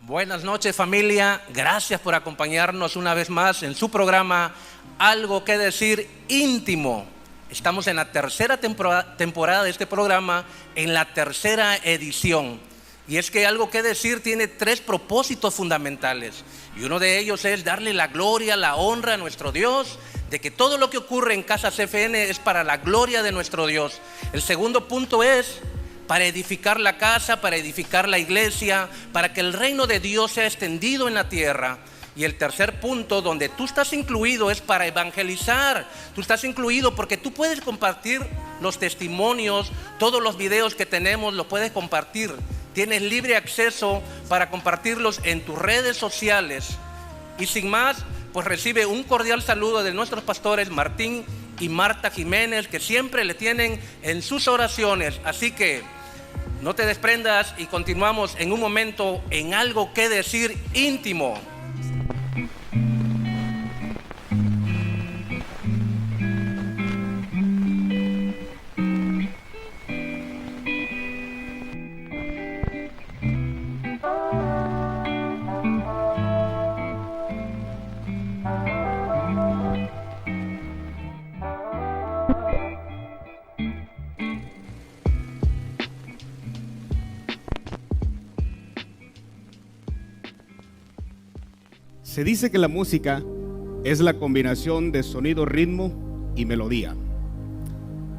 Buenas noches, familia. Gracias por acompañarnos una vez más en su programa Algo que Decir Íntimo. Estamos en la tercera temporada de este programa, en la tercera edición. Y es que Algo que Decir tiene 3 propósitos fundamentales. Y uno de ellos es darle la gloria, la honra a nuestro Dios, de que todo lo que ocurre en Casa CFN es para la gloria de nuestro Dios. El segundo punto es para edificar la casa, para edificar la iglesia, para que el reino de Dios sea extendido en la tierra. Y el tercer punto, donde tú estás incluido, es para evangelizar. Tú estás incluido porque tú puedes compartir los testimonios, todos los videos que tenemos los puedes compartir. Tienes libre acceso para compartirlos en tus redes sociales. Y sin más, pues recibe un cordial saludo de nuestros pastores Martín y Marta Jiménez, que siempre le tienen en sus oraciones. Así que no te desprendas y continuamos en un momento en Algo que Decir Íntimo. Se dice que la música es la combinación de sonido, ritmo y melodía.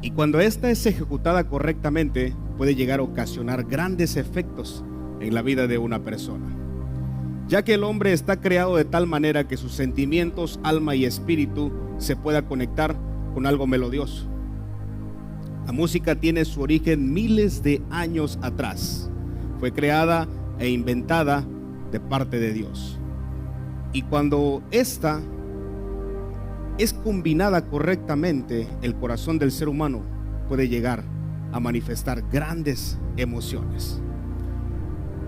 Y cuando esta es ejecutada correctamente, puede llegar a ocasionar grandes efectos en la vida de una persona, ya que el hombre está creado de tal manera que sus sentimientos, alma y espíritu se pueda conectar con algo melodioso. La música tiene su origen miles de años atrás. Fue creada e inventada de parte de Dios. Y cuando esta es combinada correctamente, el corazón del ser humano puede llegar a manifestar grandes emociones.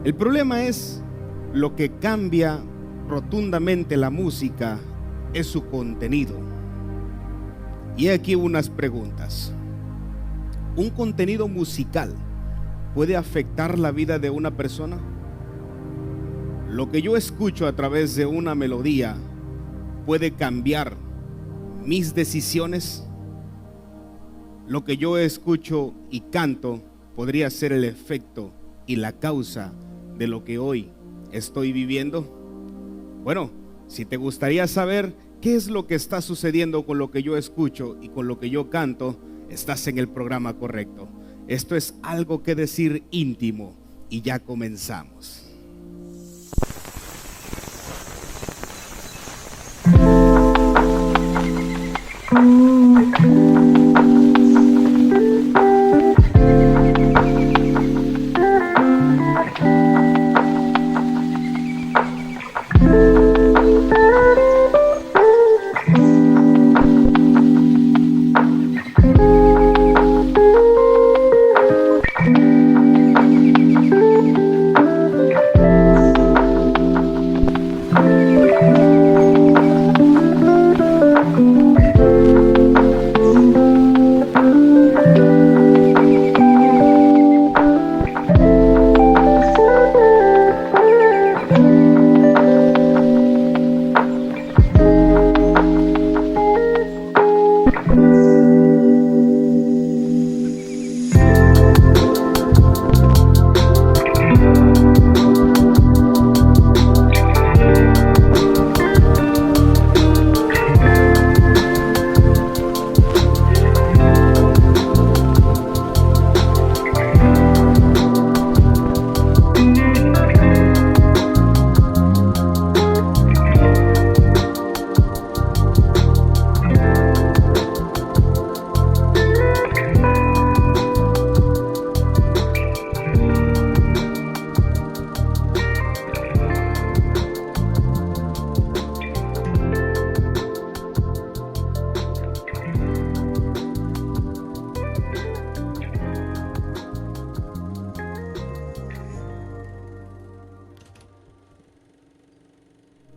El problema es lo que cambia rotundamente la música es su contenido. Y aquí unas preguntas. ¿Un contenido musical puede afectar la vida de una persona? Lo que yo escucho a través de una melodía puede cambiar mis decisiones. Lo que yo escucho y canto podría ser el efecto y la causa de lo que hoy estoy viviendo. Bueno, si te gustaría saber qué es lo que está sucediendo con lo que yo escucho y con lo que yo canto, estás en el programa correcto. Esto es Algo que Decir Íntimo y ya comenzamos.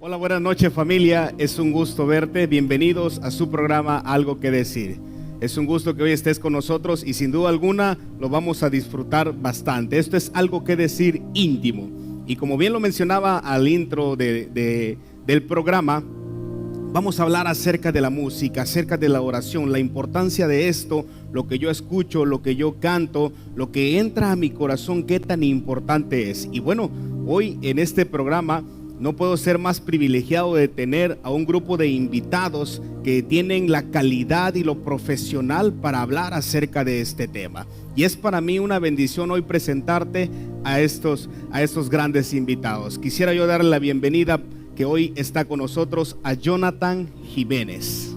Hola, buenas noches familia, es un gusto verte, bienvenidos a su programa Algo que Decir. Es un gusto que hoy estés con nosotros y sin duda alguna lo vamos a disfrutar bastante. Esto es Algo que Decir Íntimo Y como bien lo mencionaba al intro del programa, vamos a hablar acerca de la música, acerca de la oración, la importancia de esto, lo que yo escucho, lo que yo canto, lo que entra a mi corazón, qué tan importante es. Y bueno, hoy en este programa no puedo ser más privilegiado de tener a un grupo de invitados que tienen la calidad y lo profesional para hablar acerca de este tema. Y es para mí una bendición hoy presentarte a estos grandes invitados. Quisiera yo darle la bienvenida que hoy está con nosotros a Jonathan Jiménez.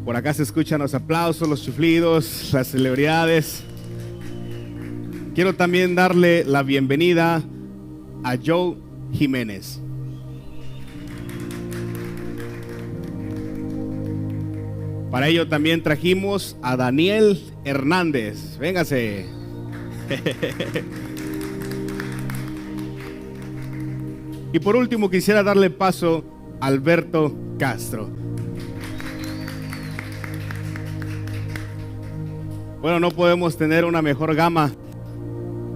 Por acá se escuchan los aplausos, los chiflidos, las celebridades. Quiero también darle la bienvenida a Joe Jiménez. Para ello también trajimos a Daniel Hernández. Véngase. Y por último quisiera darle paso a Alberto Castro. Bueno, no podemos tener una mejor gama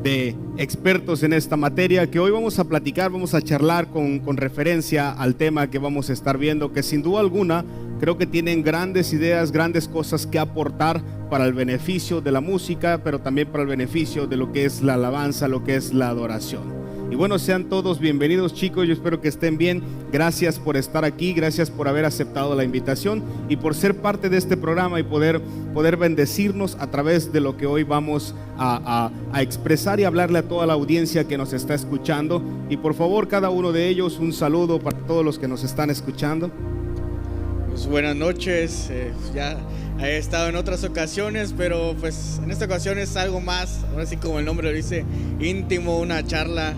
de expertos en esta materia que hoy vamos a platicar, vamos a charlar con referencia al tema que vamos a estar viendo, que sin duda alguna creo que tienen grandes ideas, grandes cosas que aportar para el beneficio de la música, pero también para el beneficio de lo que es la alabanza, lo que es la adoración. Y bueno, sean todos bienvenidos, chicos, yo espero que estén bien. Gracias por estar aquí, gracias por haber aceptado la invitación y por ser parte de este programa y poder bendecirnos a través de lo que hoy vamos a expresar y hablarle a toda la audiencia que nos está escuchando. Y por favor, cada uno de ellos, un saludo para todos los que nos están escuchando. Pues buenas noches, ya he estado en otras ocasiones, pero pues en esta ocasión es algo más, ahora sí como el nombre lo dice, íntimo, una charla.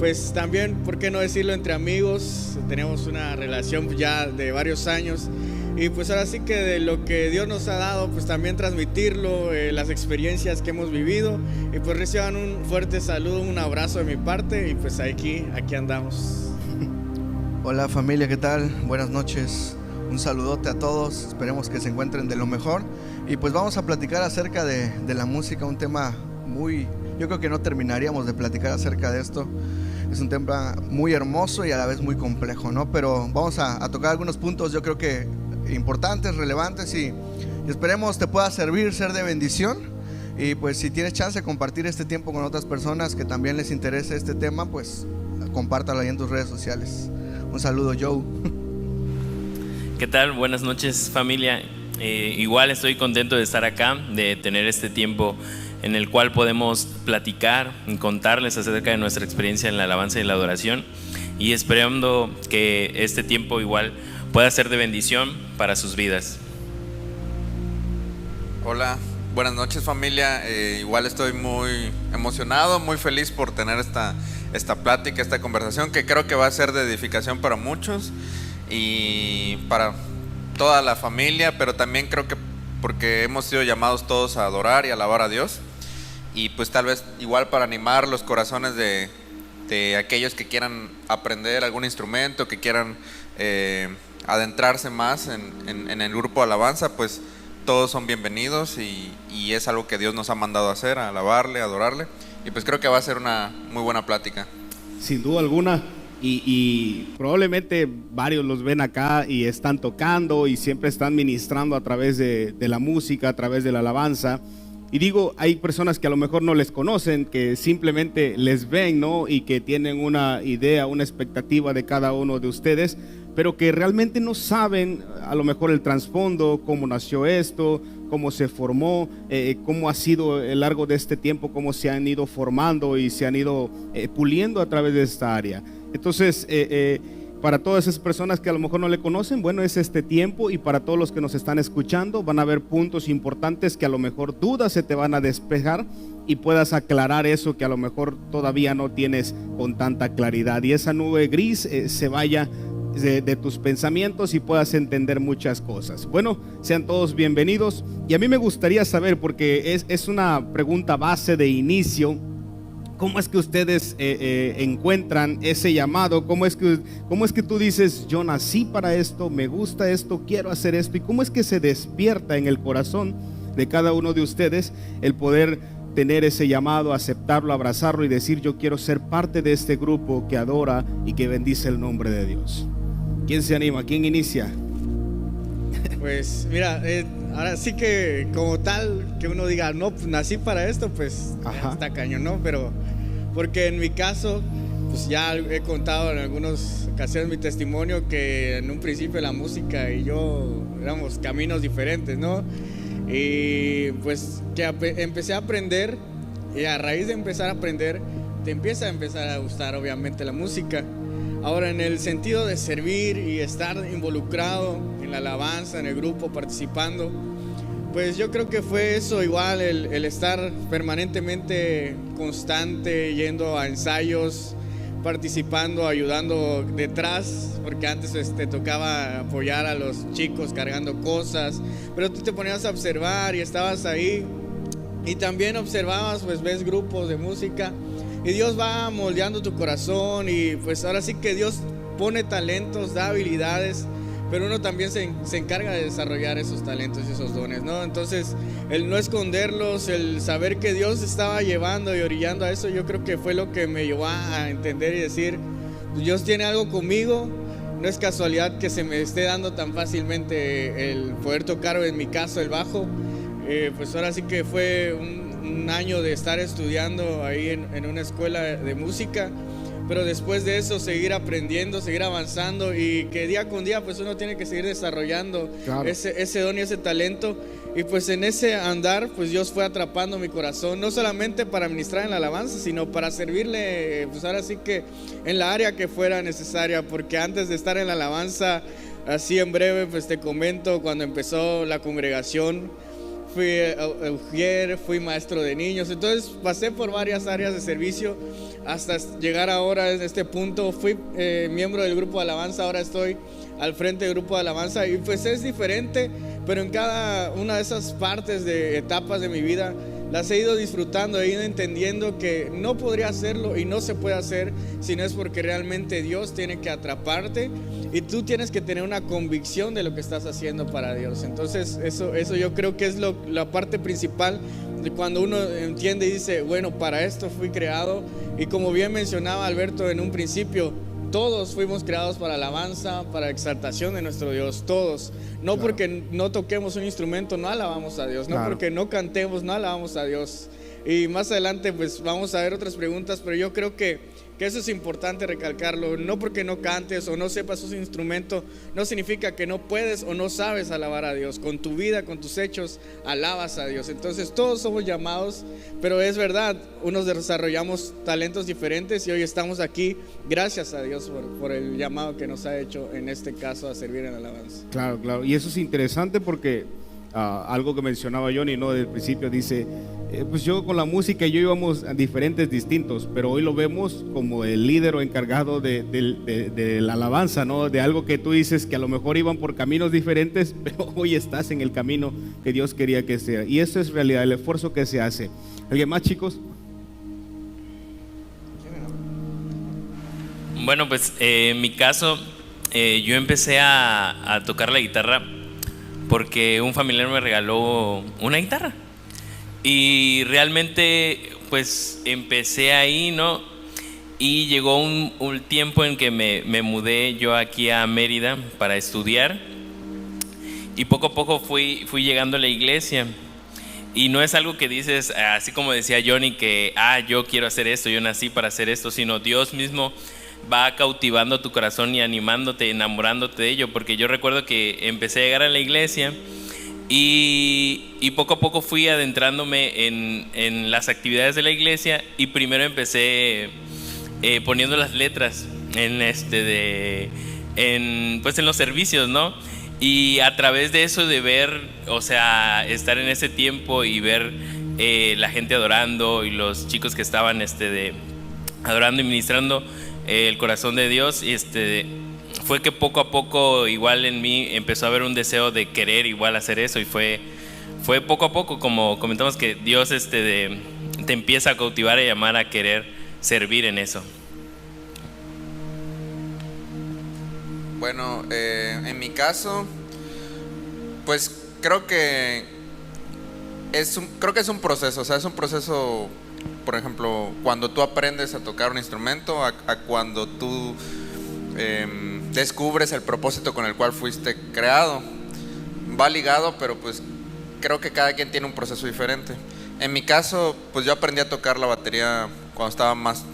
Pues también, ¿por qué no decirlo? Entre amigos, tenemos una relación ya de varios años y pues ahora sí que de lo que Dios nos ha dado, pues también transmitirlo, las experiencias que hemos vivido y pues reciban un fuerte saludo, un abrazo de mi parte y pues aquí andamos. Hola familia, ¿qué tal? Buenas noches, un saludote a todos, esperemos que se encuentren de lo mejor y pues vamos a platicar acerca de la música, un tema yo creo que no terminaríamos de platicar acerca de esto. Es un tema muy hermoso y a la vez muy complejo, ¿no? Pero vamos a tocar algunos puntos, yo creo que importantes, relevantes y esperemos te pueda servir, ser de bendición. Y pues si tienes chance de compartir este tiempo con otras personas que también les interese este tema, pues compártalo ahí en tus redes sociales. Un saludo, Joe. ¿Qué tal? Buenas noches, familia. Igual estoy contento de estar acá, de tener este tiempo en el cual podemos platicar y contarles acerca de nuestra experiencia en la alabanza y la adoración y esperando que este tiempo igual pueda ser de bendición para sus vidas. Hola, buenas noches familia, igual estoy muy emocionado, muy feliz por tener esta plática, esta conversación que creo que va a ser de edificación para muchos y para toda la familia, pero también creo que porque hemos sido llamados todos a adorar y alabar a Dios. Y pues tal vez igual para animar los corazones de aquellos que quieran aprender algún instrumento, que quieran adentrarse más en el grupo de alabanza, pues todos son bienvenidos y es algo que Dios nos ha mandado a hacer, a alabarle, a adorarle. Y pues creo que va a ser una muy buena plática. Sin duda alguna. Y probablemente varios los ven acá y están tocando y siempre están ministrando a través de la música, a través de la alabanza. Y digo, hay personas que a lo mejor no les conocen, que simplemente les ven, ¿no? Y que tienen una idea, una expectativa de cada uno de ustedes, pero que realmente no saben a lo mejor el trasfondo, cómo nació esto, cómo se formó, cómo ha sido el largo de este tiempo, cómo se han ido formando y se han ido puliendo a través de esta área. Entonces, para todas esas personas que a lo mejor no le conocen, bueno, es este tiempo, y para todos los que nos están escuchando van a haber puntos importantes que a lo mejor dudas se te van a despejar y puedas aclarar eso que a lo mejor todavía no tienes con tanta claridad, y esa nube gris se vaya de tus pensamientos y puedas entender muchas cosas. Bueno, sean todos bienvenidos, y a mí me gustaría saber, porque es una pregunta base de inicio, ¿cómo es que ustedes encuentran ese llamado? ¿Cómo es que tú dices, yo nací para esto, me gusta esto, quiero hacer esto? ¿Y cómo es que se despierta en el corazón de cada uno de ustedes el poder tener ese llamado, aceptarlo, abrazarlo y decir: yo quiero ser parte de este grupo que adora y que bendice el nombre de Dios? ¿Quién se anima? ¿Quién inicia? Pues mira, ahora sí que como tal, que uno diga, no, pues nací para esto, pues Ajá. está cañón, ¿no? Pero porque en mi caso, pues ya he contado en algunas ocasiones mi testimonio, que en un principio la música y yo éramos caminos diferentes, ¿no? Y pues que empecé a aprender, y a raíz de empezar a aprender, te empieza a empezar a gustar obviamente la música. Ahora, en el sentido de servir y estar involucrado en la alabanza, en el grupo, participando, pues yo creo que fue eso igual, el estar permanentemente constante, yendo a ensayos, participando, ayudando detrás, porque antes te tocaba apoyar a los chicos cargando cosas, pero tú te ponías a observar y estabas ahí, y también observabas, pues ves grupos de música, y Dios va moldeando tu corazón, y pues ahora sí que Dios pone talentos, da habilidades, pero uno también se encarga de desarrollar esos talentos y esos dones, ¿no? Entonces, el no esconderlos, el saber que Dios estaba llevando y orillando a eso, yo creo que fue lo que me llevó a entender y decir: Dios tiene algo conmigo, no es casualidad que se me esté dando tan fácilmente el poder tocar, en mi caso, el bajo. Pues ahora sí que fue un año de estar estudiando ahí en una escuela de música, pero después de eso seguir aprendiendo, seguir avanzando, y que día con día pues uno tiene que seguir desarrollando ese don y ese talento. Y pues en ese andar pues Dios fue atrapando mi corazón, no solamente para ministrar en la alabanza, sino para servirle, pues ahora sí que en la área que fuera necesaria, porque antes de estar en la alabanza, así en breve pues te comento, cuando empezó la congregación, fui ujier, fui maestro de niños, entonces pasé por varias áreas de servicio hasta llegar ahora en este punto. Fui miembro del grupo de alabanza, ahora estoy al frente del grupo de alabanza, y pues es diferente, pero en cada una de esas partes de etapas de mi vida las he ido disfrutando, he ido entendiendo que no podría hacerlo y no se puede hacer si no es porque realmente Dios tiene que atraparte, y tú tienes que tener una convicción de lo que estás haciendo para Dios. Entonces eso yo creo que es la parte principal de cuando uno entiende y dice: bueno, para esto fui creado. Y como bien mencionaba Alberto en un principio, todos fuimos creados para alabanza, para exaltación de nuestro Dios, todos. No claro. Porque no toquemos un instrumento, no alabamos a Dios. No claro. Porque no cantemos, no alabamos a Dios. Y más adelante pues vamos a ver otras preguntas, pero yo creo que eso es importante recalcarlo. No porque no cantes o no sepas un instrumento, no significa que no puedes o no sabes alabar a Dios. Con tu vida, con tus hechos, alabas a Dios. Entonces todos somos llamados, pero es verdad, unos desarrollamos talentos diferentes, y hoy estamos aquí gracias a Dios por el llamado que nos ha hecho, en este caso, a servir en alabanza. Claro, claro, y eso es interesante porque algo que mencionaba Johnny, ¿no? Del principio dice, pues yo con la música yo íbamos a diferentes distintos, pero hoy lo vemos como el líder o encargado de la alabanza, ¿no? De algo que tú dices que a lo mejor iban por caminos diferentes, pero hoy estás en el camino que Dios quería que sea, y eso es realidad, el esfuerzo que se hace. ¿Alguien más, chicos? Bueno, pues en mi caso yo empecé a tocar la guitarra porque un familiar me regaló una guitarra, y realmente pues empecé ahí, ¿no? Y llegó un tiempo en que me mudé yo aquí a Mérida para estudiar, y poco a poco fui llegando a la iglesia. Y no es algo que dices, así como decía Johnny, que yo quiero hacer esto, yo nací para hacer esto, sino Dios mismo va cautivando tu corazón y animándote, enamorándote de ello. Porque yo recuerdo que empecé a llegar a la iglesia y poco a poco fui adentrándome en las actividades de la iglesia, y primero empecé poniendo las letras en los servicios, ¿no? Y a través de eso, de ver, o sea, estar en ese tiempo y ver la gente adorando, y los chicos que estaban adorando y ministrando el corazón de Dios, fue que poco a poco igual en mí empezó a haber un deseo de querer igual hacer eso, y fue poco a poco, como comentamos, que Dios te empieza a cautivar y a llamar a querer servir en eso. Bueno, en mi caso, pues creo que creo que es un proceso, o sea, es un proceso, por ejemplo, cuando tú aprendes a tocar un instrumento, a cuando tú descubres el propósito con el cual fuiste creado. Va ligado, pero pues creo que cada quien tiene un proceso diferente. En mi caso, pues yo aprendí a tocar la batería cuando estaba más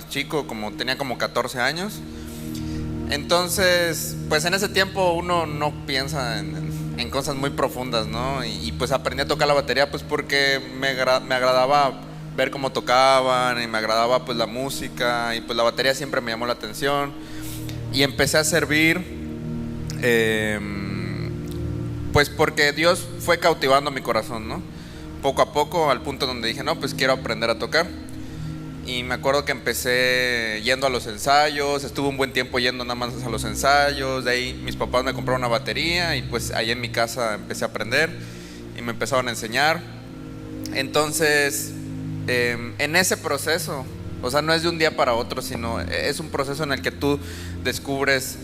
chico, tenía como 14 años. Entonces, pues en ese tiempo uno no piensa en cosas muy profundas, ¿no? Y pues aprendí a tocar la batería pues porque me agradaba ver cómo tocaban y me agradaba pues la música, y pues la batería siempre me llamó la atención. Y empecé a servir, pues porque Dios fue cautivando mi corazón, ¿no? Poco a poco, al punto donde dije, no, pues quiero aprender a tocar. Y me acuerdo que empecé yendo a los ensayos, estuve un buen tiempo yendo nada más a los ensayos. De ahí mis papás me compraron una batería y pues ahí en mi casa empecé a aprender y me empezaron a enseñar. Entonces, en ese proceso, o sea, no es de un día para otro, sino es un proceso en el que tú descubres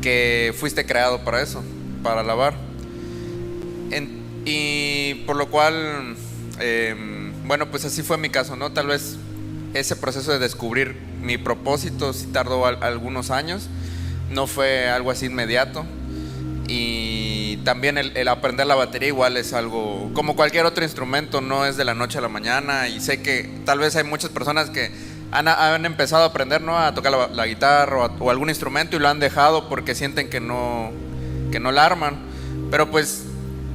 que fuiste creado para eso, para alabar. Y por lo cual, bueno, pues así fue mi caso, ¿no? Tal vez ese proceso de descubrir mi propósito sí tardó algunos años, no fue algo así inmediato. Y también el aprender la batería igual es algo, como cualquier otro instrumento, no es de la noche a la mañana. Y sé que tal vez hay muchas personas que han empezado a aprender, ¿no?, a tocar la guitarra o algún instrumento y lo han dejado porque sienten que no la arman. Pero pues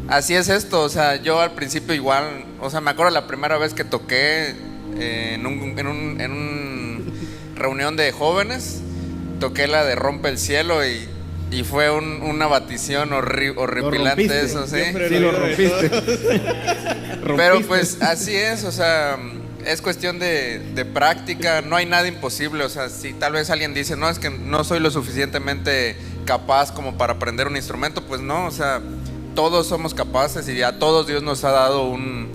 así es esto, o sea, yo al principio igual, o sea, me acuerdo la primera vez que toqué en una reunión de jóvenes, toqué la de Rompe el Cielo y fue una batición horripilante eso, ¿sí? Sí, lo rompiste. Pero pues así es, o sea, es cuestión de práctica, no hay nada imposible. O sea, si tal vez alguien dice, no, es que no soy lo suficientemente capaz como para aprender un instrumento, pues no, o sea, todos somos capaces y a todos Dios nos ha dado un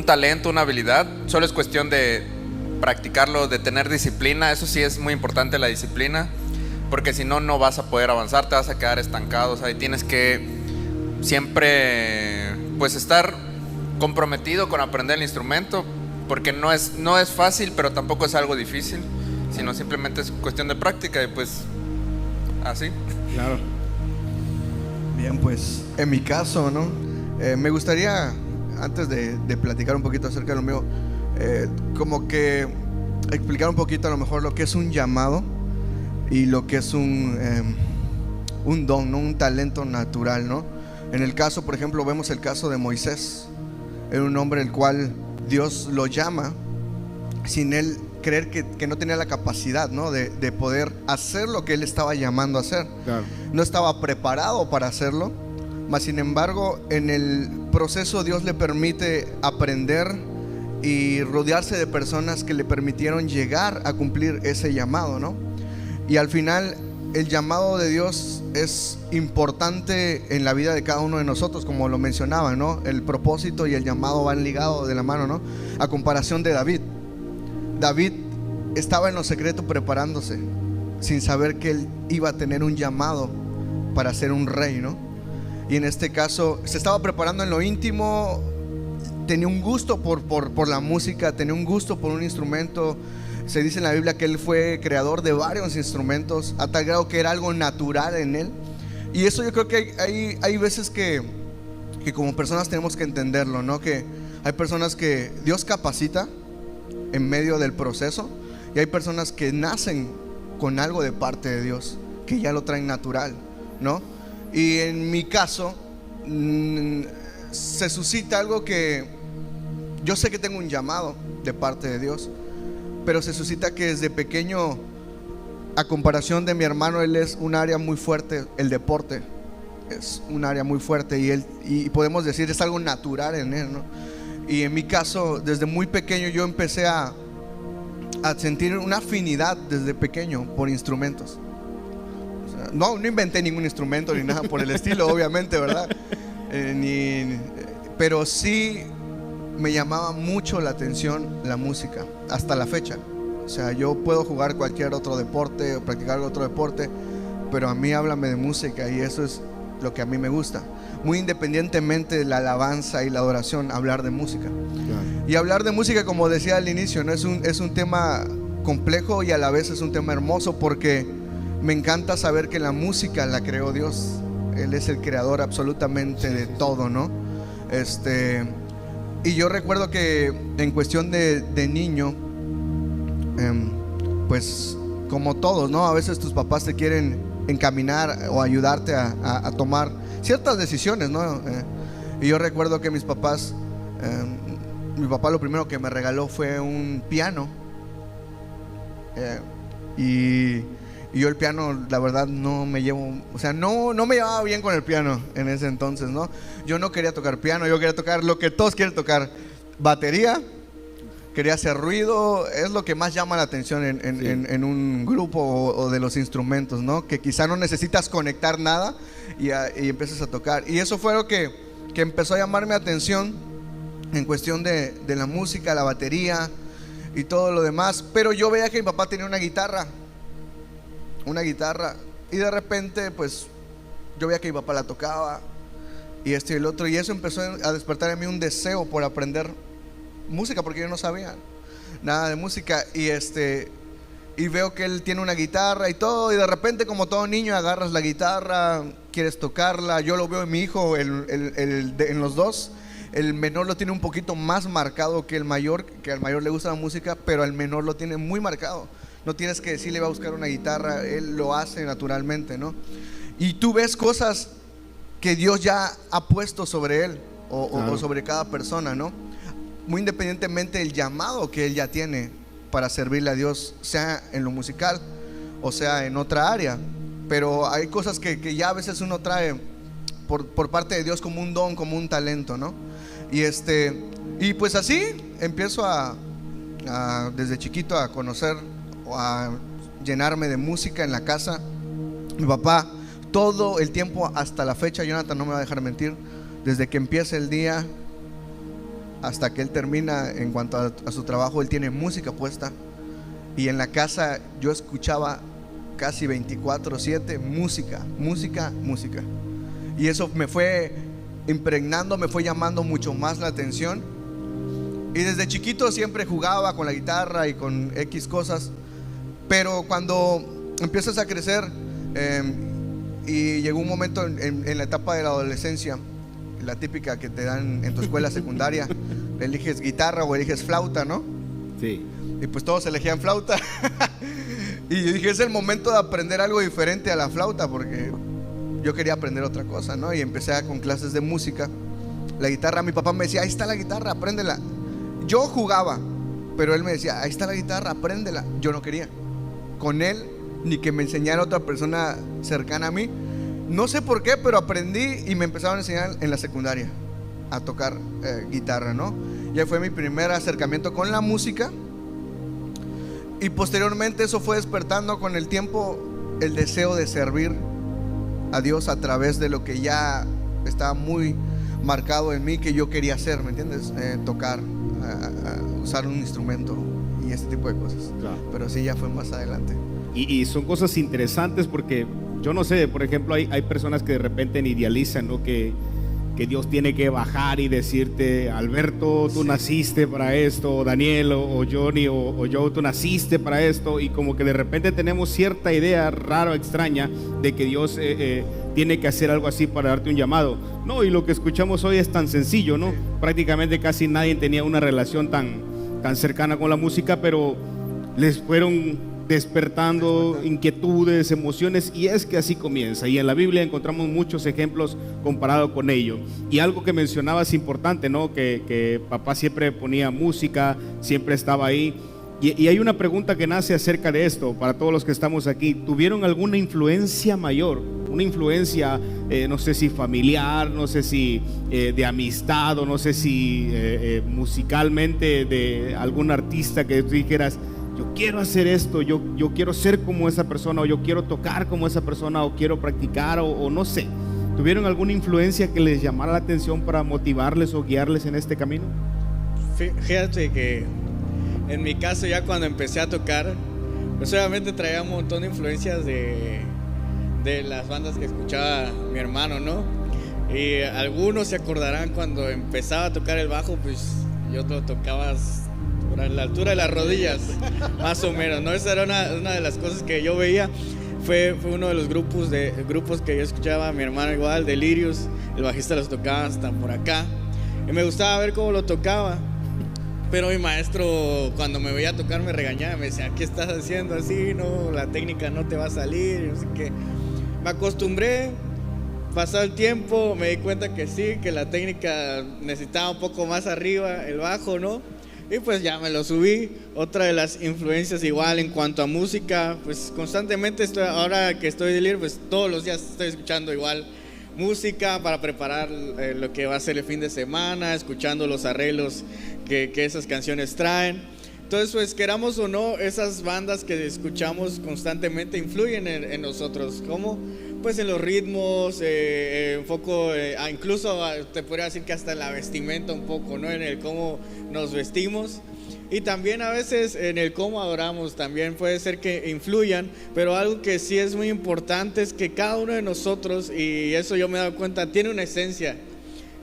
talento, una habilidad. Solo es cuestión de practicarlo, de tener disciplina. Eso sí es muy importante, la disciplina, porque si no, no vas a poder avanzar, te vas a quedar estancado. O sea, y tienes que siempre pues estar comprometido con aprender el instrumento, porque no es fácil, pero tampoco es algo difícil, sino simplemente es cuestión de práctica y pues así. Claro. Bien, pues en mi caso, ¿no? Me gustaría, antes de platicar un poquito acerca de lo mío, como que explicar un poquito a lo mejor lo que es un llamado y lo que es un don, ¿no? Un talento natural, ¿no? En el caso, por ejemplo, vemos el caso de Moisés. Era un hombre el cual Dios lo llama sin él creer que no tenía la capacidad, ¿no?, de poder hacer lo que él estaba llamando a hacer. Claro. No estaba preparado para hacerlo, mas sin embargo en el proceso Dios le permite aprender y rodearse de personas que le permitieron llegar a cumplir ese llamado, ¿no? Y al final el llamado de Dios es importante en la vida de cada uno de nosotros, como lo mencionaba, ¿no? El propósito y el llamado van ligados de la mano, ¿no? A comparación de David. David estaba en lo secreto preparándose, sin saber que él iba a tener un llamado para ser un rey, ¿no? Y en este caso se estaba preparando en lo íntimo, tenía un gusto por la música, tenía un gusto por un instrumento. Se dice en la Biblia que él fue creador de varios instrumentos, a tal grado que era algo natural en él. Y eso yo creo que hay veces que como personas tenemos que entenderlo, ¿no? Que hay personas que Dios capacita en medio del proceso, y hay personas que nacen con algo de parte de Dios, que ya lo traen natural, ¿no? Y en mi caso se suscita algo que yo sé que tengo un llamado de parte de Dios, pero se suscita que desde pequeño, a comparación de mi hermano, él es un área muy fuerte, el deporte es un área muy fuerte, y podemos decir es algo natural en él, ¿no? Y en mi caso, desde muy pequeño yo empecé a sentir una afinidad desde pequeño por instrumentos. O sea, no inventé ningún instrumento ni nada por el estilo, obviamente, ¿verdad? Pero sí me llamaba mucho la atención la música, hasta la fecha. O sea, yo puedo jugar cualquier otro deporte o practicar otro deporte, pero a mí háblame de música y eso es lo que a mí me gusta. muy independientemente de la alabanza y la adoración, hablar de música. Y hablar de música, como decía al inicio, ¿no? Es un tema complejo y a la vez es un tema hermoso, porque me encanta saber que la música la creó Dios. Él es el creador absolutamente de todo, ¿no? Y yo recuerdo que en cuestión de niño, pues como todos, ¿no? A veces tus papás te quieren encaminar o ayudarte a tomar ciertas decisiones, ¿no? Y yo recuerdo que mis papás, mi papá lo primero que me regaló fue un piano. Y yo el piano, la verdad, no me llevo, o sea, no me llevaba bien con el piano en ese entonces, ¿no? Yo no quería tocar piano, yo quería tocar lo que todos quieren tocar, batería, quería hacer ruido, es lo que más llama la atención en un grupo o de los instrumentos, ¿no? Que quizá no necesitas conectar nada y empiezas a tocar. Y eso fue lo que empezó a llamar mi atención en cuestión de la música, la batería y todo lo demás. Pero yo veía que mi papá tenía una guitarra, y de repente pues yo veía que mi papá la tocaba y esto y el otro, y eso empezó a despertar en mí un deseo por aprender música, porque yo no sabía nada de música. Y veo que él tiene una guitarra y todo, y de repente, como todo niño, agarras la guitarra, quieres tocarla. Yo lo veo en mi hijo, en los dos. El menor lo tiene un poquito más marcado que el mayor, que al mayor le gusta la música, pero al menor lo tiene muy marcado. No tienes que decirle va a buscar una guitarra, él lo hace naturalmente, ¿no? Y tú ves cosas que Dios ya ha puesto sobre él o sobre cada persona, ¿no? Muy independientemente del llamado que él ya tiene para servirle a Dios, sea en lo musical o sea en otra área. Pero hay cosas que ya a veces uno trae por parte de Dios como un don, como un talento, ¿no? Y pues así empiezo desde chiquito a conocer o a llenarme de música en la casa. Mi papá todo el tiempo hasta la fecha, Jonathan no me va a dejar mentir, desde que empieza el día hasta que él termina, en cuanto a su trabajo, él tiene música puesta. Y en la casa yo escuchaba casi 24/7 música. Y eso me fue impregnando, me fue llamando mucho más la atención. Y desde chiquito siempre jugaba con la guitarra y con X cosas. Pero cuando empiezas a crecer, y llegó un momento en la etapa de la adolescencia, la típica que te dan en tu escuela secundaria, eliges guitarra o eliges flauta, ¿no? Sí. Y pues todos elegían flauta. Y yo dije, es el momento de aprender algo diferente a la flauta, porque yo quería aprender otra cosa, ¿no? Y empecé con clases de música. La guitarra, mi papá me decía, ahí está la guitarra, apréndela. Yo jugaba, pero él me decía, ahí está la guitarra, apréndela. Yo no quería con él, ni que me enseñara otra persona cercana a mí. No sé por qué, pero aprendí y me empezaron a enseñar en la secundaria a tocar guitarra, ¿no? Ya fue mi primer acercamiento con la música. Y posteriormente eso fue despertando con el tiempo el deseo de servir a Dios a través de lo que ya estaba muy marcado en mí, que yo quería hacer, ¿me entiendes? Tocar, usar un instrumento y este tipo de cosas. Claro. Pero sí, ya fue más adelante. Y son cosas interesantes porque yo no sé, por ejemplo, hay personas que de repente idealizan, ¿no? Que Dios tiene que bajar y decirte, Alberto, tú naciste para esto, o Daniel, o Johnny, o Joe, tú naciste para esto, y como que de repente tenemos cierta idea rara o extraña de que Dios tiene que hacer algo así para darte un llamado. No, y lo que escuchamos hoy es tan sencillo, ¿no? Prácticamente casi nadie tenía una relación tan cercana con la música, pero les fueron despertando inquietudes, emociones, y es que así comienza. Y en la Biblia encontramos muchos ejemplos comparado con ello. Y algo que mencionabas importante, ¿no? Que papá siempre ponía música, siempre estaba ahí. Y hay una pregunta que nace acerca de esto para todos los que estamos aquí. ¿Tuvieron alguna influencia mayor? Una influencia, no sé si familiar, no sé si de amistad, o no sé si musicalmente de algún artista que tú dijeras, yo quiero hacer esto, yo quiero ser como esa persona, o yo quiero tocar como esa persona, o quiero practicar, o no sé? ¿Tuvieron alguna influencia que les llamara la atención para motivarles o guiarles en este camino? Fíjate que en mi caso, ya cuando empecé a tocar, pues obviamente traía un montón de influencias de las bandas que escuchaba mi hermano, ¿no? Y algunos se acordarán cuando empezaba a tocar el bajo, pues yo lo tocaba a la altura de las rodillas, más o menos, ¿no? Esa era una de las cosas que yo veía. Fue uno de los grupos que yo escuchaba, mi hermano igual, Delirious, el bajista los tocaba hasta por acá. Y me gustaba ver cómo lo tocaba. Pero mi maestro, cuando me veía tocar, me regañaba, me decía, ¿qué estás haciendo así? No, la técnica no te va a salir, no sé qué. Me acostumbré, pasó el tiempo, me di cuenta que sí, que la técnica necesitaba un poco más arriba, el bajo, ¿no? Y pues ya me lo subí. Otra de las influencias igual en cuanto a música, pues constantemente ahora que estoy de líder, pues todos los días estoy escuchando igual música para preparar lo que va a ser el fin de semana, escuchando los arreglos que esas canciones traen. Entonces, pues queramos o no, esas bandas que escuchamos constantemente influyen en nosotros, como pues en los ritmos, un poco, incluso te podría decir que hasta en la vestimenta un poco, ¿no? En el cómo nos vestimos. Y también a veces en el cómo adoramos también puede ser que influyan, pero algo que sí es muy importante es que cada uno de nosotros, y eso yo me he dado cuenta, tiene una esencia.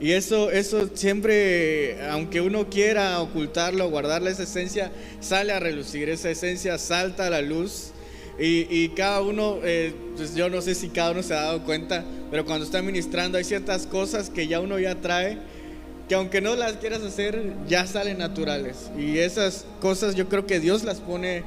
Y eso siempre, aunque uno quiera ocultarlo, guardarle esa esencia, sale a relucir, esa esencia salta a la luz. Y cada uno, pues yo no sé si cada uno se ha dado cuenta, pero cuando está ministrando hay ciertas cosas que ya uno ya trae, que aunque no las quieras hacer, ya salen naturales. Y esas cosas yo creo que Dios las pone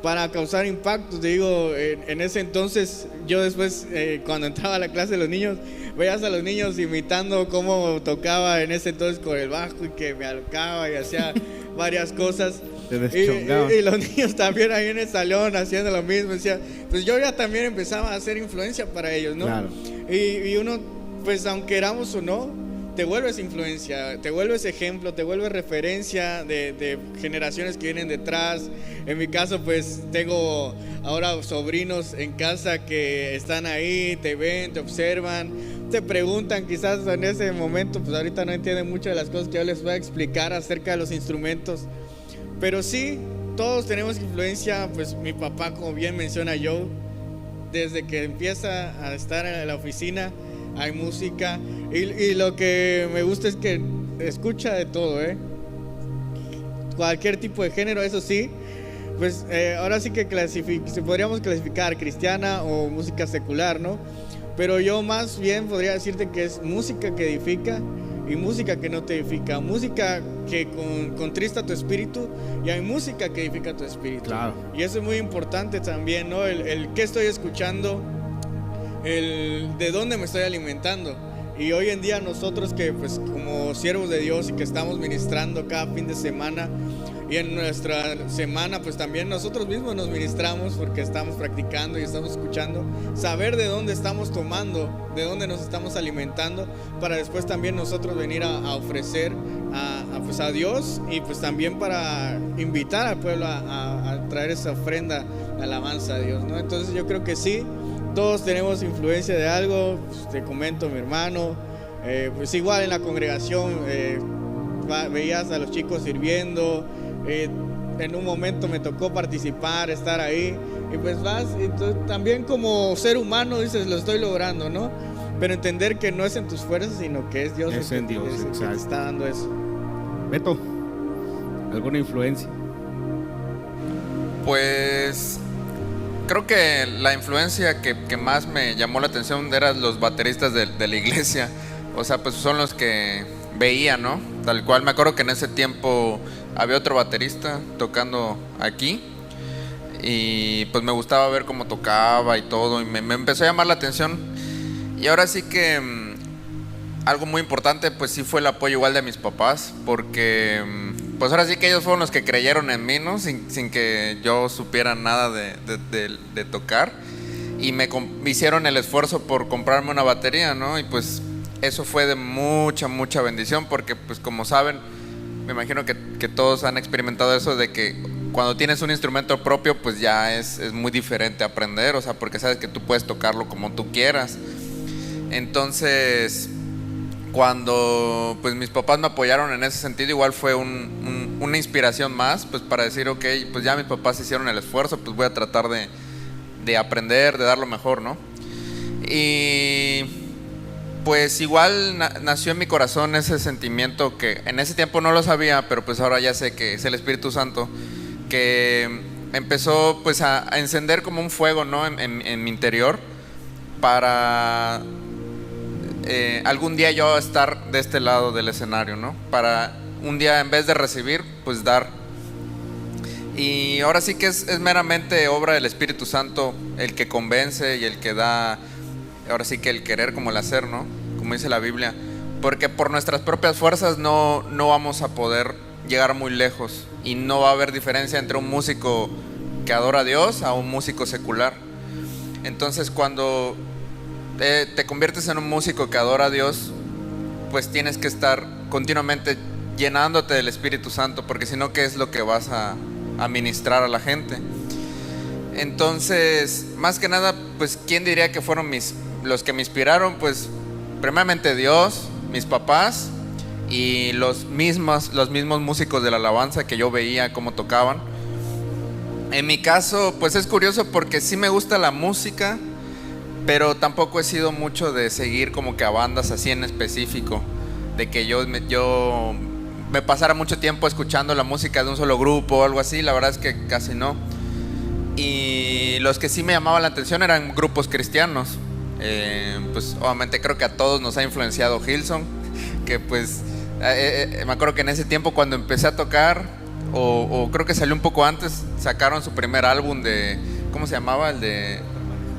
para causar impacto. Te digo, en ese entonces, yo después, cuando entraba a la clase de los niños, veías a los niños imitando cómo tocaba en ese entonces con el bajo y que me alocaba y hacía varias cosas. Y los niños también ahí en el salón haciendo lo mismo. Decía, pues yo ya también empezaba a hacer influencia para ellos, ¿no? Claro. Y uno, pues aunque queramos o no, te vuelves influencia, te vuelves ejemplo, te vuelves referencia de generaciones que vienen detrás. En mi caso, pues tengo ahora sobrinos en casa que están ahí, te ven, te observan, te preguntan, quizás en ese momento, pues ahorita no entienden muchas de las cosas que yo les voy a explicar acerca de los instrumentos. Pero sí, todos tenemos influencia. Pues mi papá, como bien menciona Joe, desde que empieza a estar en la oficina hay música, y lo que me gusta es que escucha de todo, cualquier tipo de género, eso sí. Pues ahora sí que podríamos clasificar cristiana o música secular, ¿no? Pero yo más bien podría decirte que es música que edifica y música que no te edifica, música que contrista tu espíritu, y hay música que edifica tu espíritu. Claro. Y eso es muy importante también, ¿no? El qué estoy escuchando, el de dónde me estoy alimentando. Y hoy en día nosotros que pues como siervos de Dios y que estamos ministrando cada fin de semana, y en nuestra semana pues también nosotros mismos nos ministramos porque estamos practicando y estamos escuchando, saber de dónde estamos tomando, de dónde nos estamos alimentando, para después también nosotros venir a ofrecer pues a Dios, y pues también para invitar al pueblo a traer esa ofrenda de alabanza a Dios, ¿no? Entonces yo creo que sí, todos tenemos influencia de algo. Pues te comento, mi hermano, pues igual en la congregación veías a los chicos sirviendo, en un momento me tocó participar, estar ahí, y pues vas, y también como ser humano dices, lo estoy logrando, ¿no? Pero entender que no es en tus fuerzas, sino que es Dios el que te está dando eso. Beto, ¿alguna influencia? Pues creo que la influencia que más me llamó la atención eran los bateristas de la iglesia. O sea, pues son los que veía, ¿no? Tal cual, me acuerdo que en ese tiempo había otro baterista tocando aquí, y pues me gustaba ver cómo tocaba y todo, y me empezó a llamar la atención. Y ahora sí que algo muy importante pues sí fue el apoyo igual de mis papás, porque pues ahora sí que ellos fueron los que creyeron en mí, ¿no? Sin que yo supiera nada de tocar, y me hicieron el esfuerzo por comprarme una batería, ¿no? Y pues eso fue de mucha bendición, porque pues como saben, me imagino que todos han experimentado eso de que cuando tienes un instrumento propio pues ya es muy diferente aprender, o sea, porque sabes que tú puedes tocarlo como tú quieras. Entonces cuando pues mis papás me apoyaron en ese sentido, igual fue una inspiración más pues para decir, ok, pues ya mis papás hicieron el esfuerzo, pues voy a tratar de aprender, de dar lo mejor, ¿no? Y Pues igual nació en mi corazón ese sentimiento que en ese tiempo no lo sabía, pero pues ahora ya sé que es el Espíritu Santo, que empezó pues a encender como un fuego, ¿no? en mi interior para algún día yo estar de este lado del escenario, ¿no? Para un día en vez de recibir, pues dar. Y ahora sí que es meramente obra del Espíritu Santo el que convence y el que da, ahora sí que el querer como el hacer, ¿no? Como dice la Biblia, porque por nuestras propias fuerzas no vamos a poder llegar muy lejos y no va a haber diferencia entre un músico que adora a Dios a un músico secular. Entonces cuando te conviertes en un músico que adora a Dios, pues tienes que estar continuamente llenándote del Espíritu Santo, porque si no, ¿qué es lo que vas a ministrar a la gente? Entonces, más que nada, pues ¿quién diría que fueron los que me inspiraron? Pues primeramente Dios, mis papás y los mismos músicos de la alabanza que yo veía cómo tocaban. En mi caso, pues es curioso porque sí me gusta la música, pero tampoco he sido mucho de seguir como que a bandas así en específico, de que yo me pasara mucho tiempo escuchando la música de un solo grupo o algo así. La verdad es que casi no. Y los que sí me llamaban la atención eran grupos cristianos. Pues obviamente creo que a todos nos ha influenciado Hillsong, que pues me acuerdo que en ese tiempo cuando empecé a tocar, o creo que salió un poco antes, sacaron su primer álbum de, ¿cómo se llamaba? El de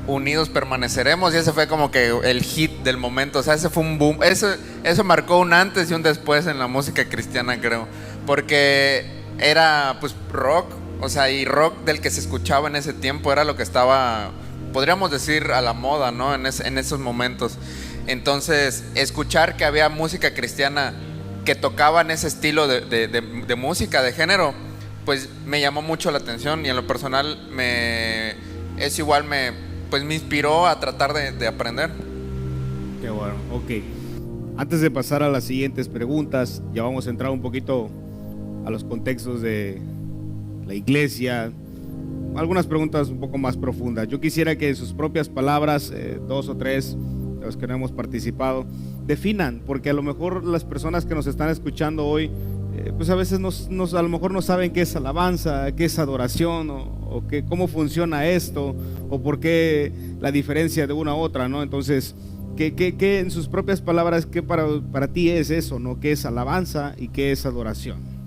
Unidos Permaneceremos, y ese fue como que el hit del momento. O sea, ese fue un boom. Eso marcó un antes y un después en la música cristiana, creo, porque era pues rock, o sea, y rock del que se escuchaba en ese tiempo era lo que estaba, podríamos decir, a la moda, ¿no? En esos momentos. Entonces, escuchar que había música cristiana que tocaban ese estilo de música, de género, pues me llamó mucho la atención, y en lo personal me inspiró a tratar de aprender. Qué bueno, ok. Antes de pasar a las siguientes preguntas, ya vamos a entrar un poquito a los contextos de la iglesia, algunas preguntas un poco más profundas. Yo quisiera que en sus propias palabras, 2 o 3 de los que no hemos participado, definan, porque a lo mejor las personas que nos están escuchando hoy, pues a veces a lo mejor no saben qué es alabanza, qué es adoración, o cómo funciona esto, o por qué la diferencia de una a otra, ¿no? Entonces, ¿qué en sus propias palabras, qué para ti es eso, ¿no? ¿Qué es alabanza y qué es adoración?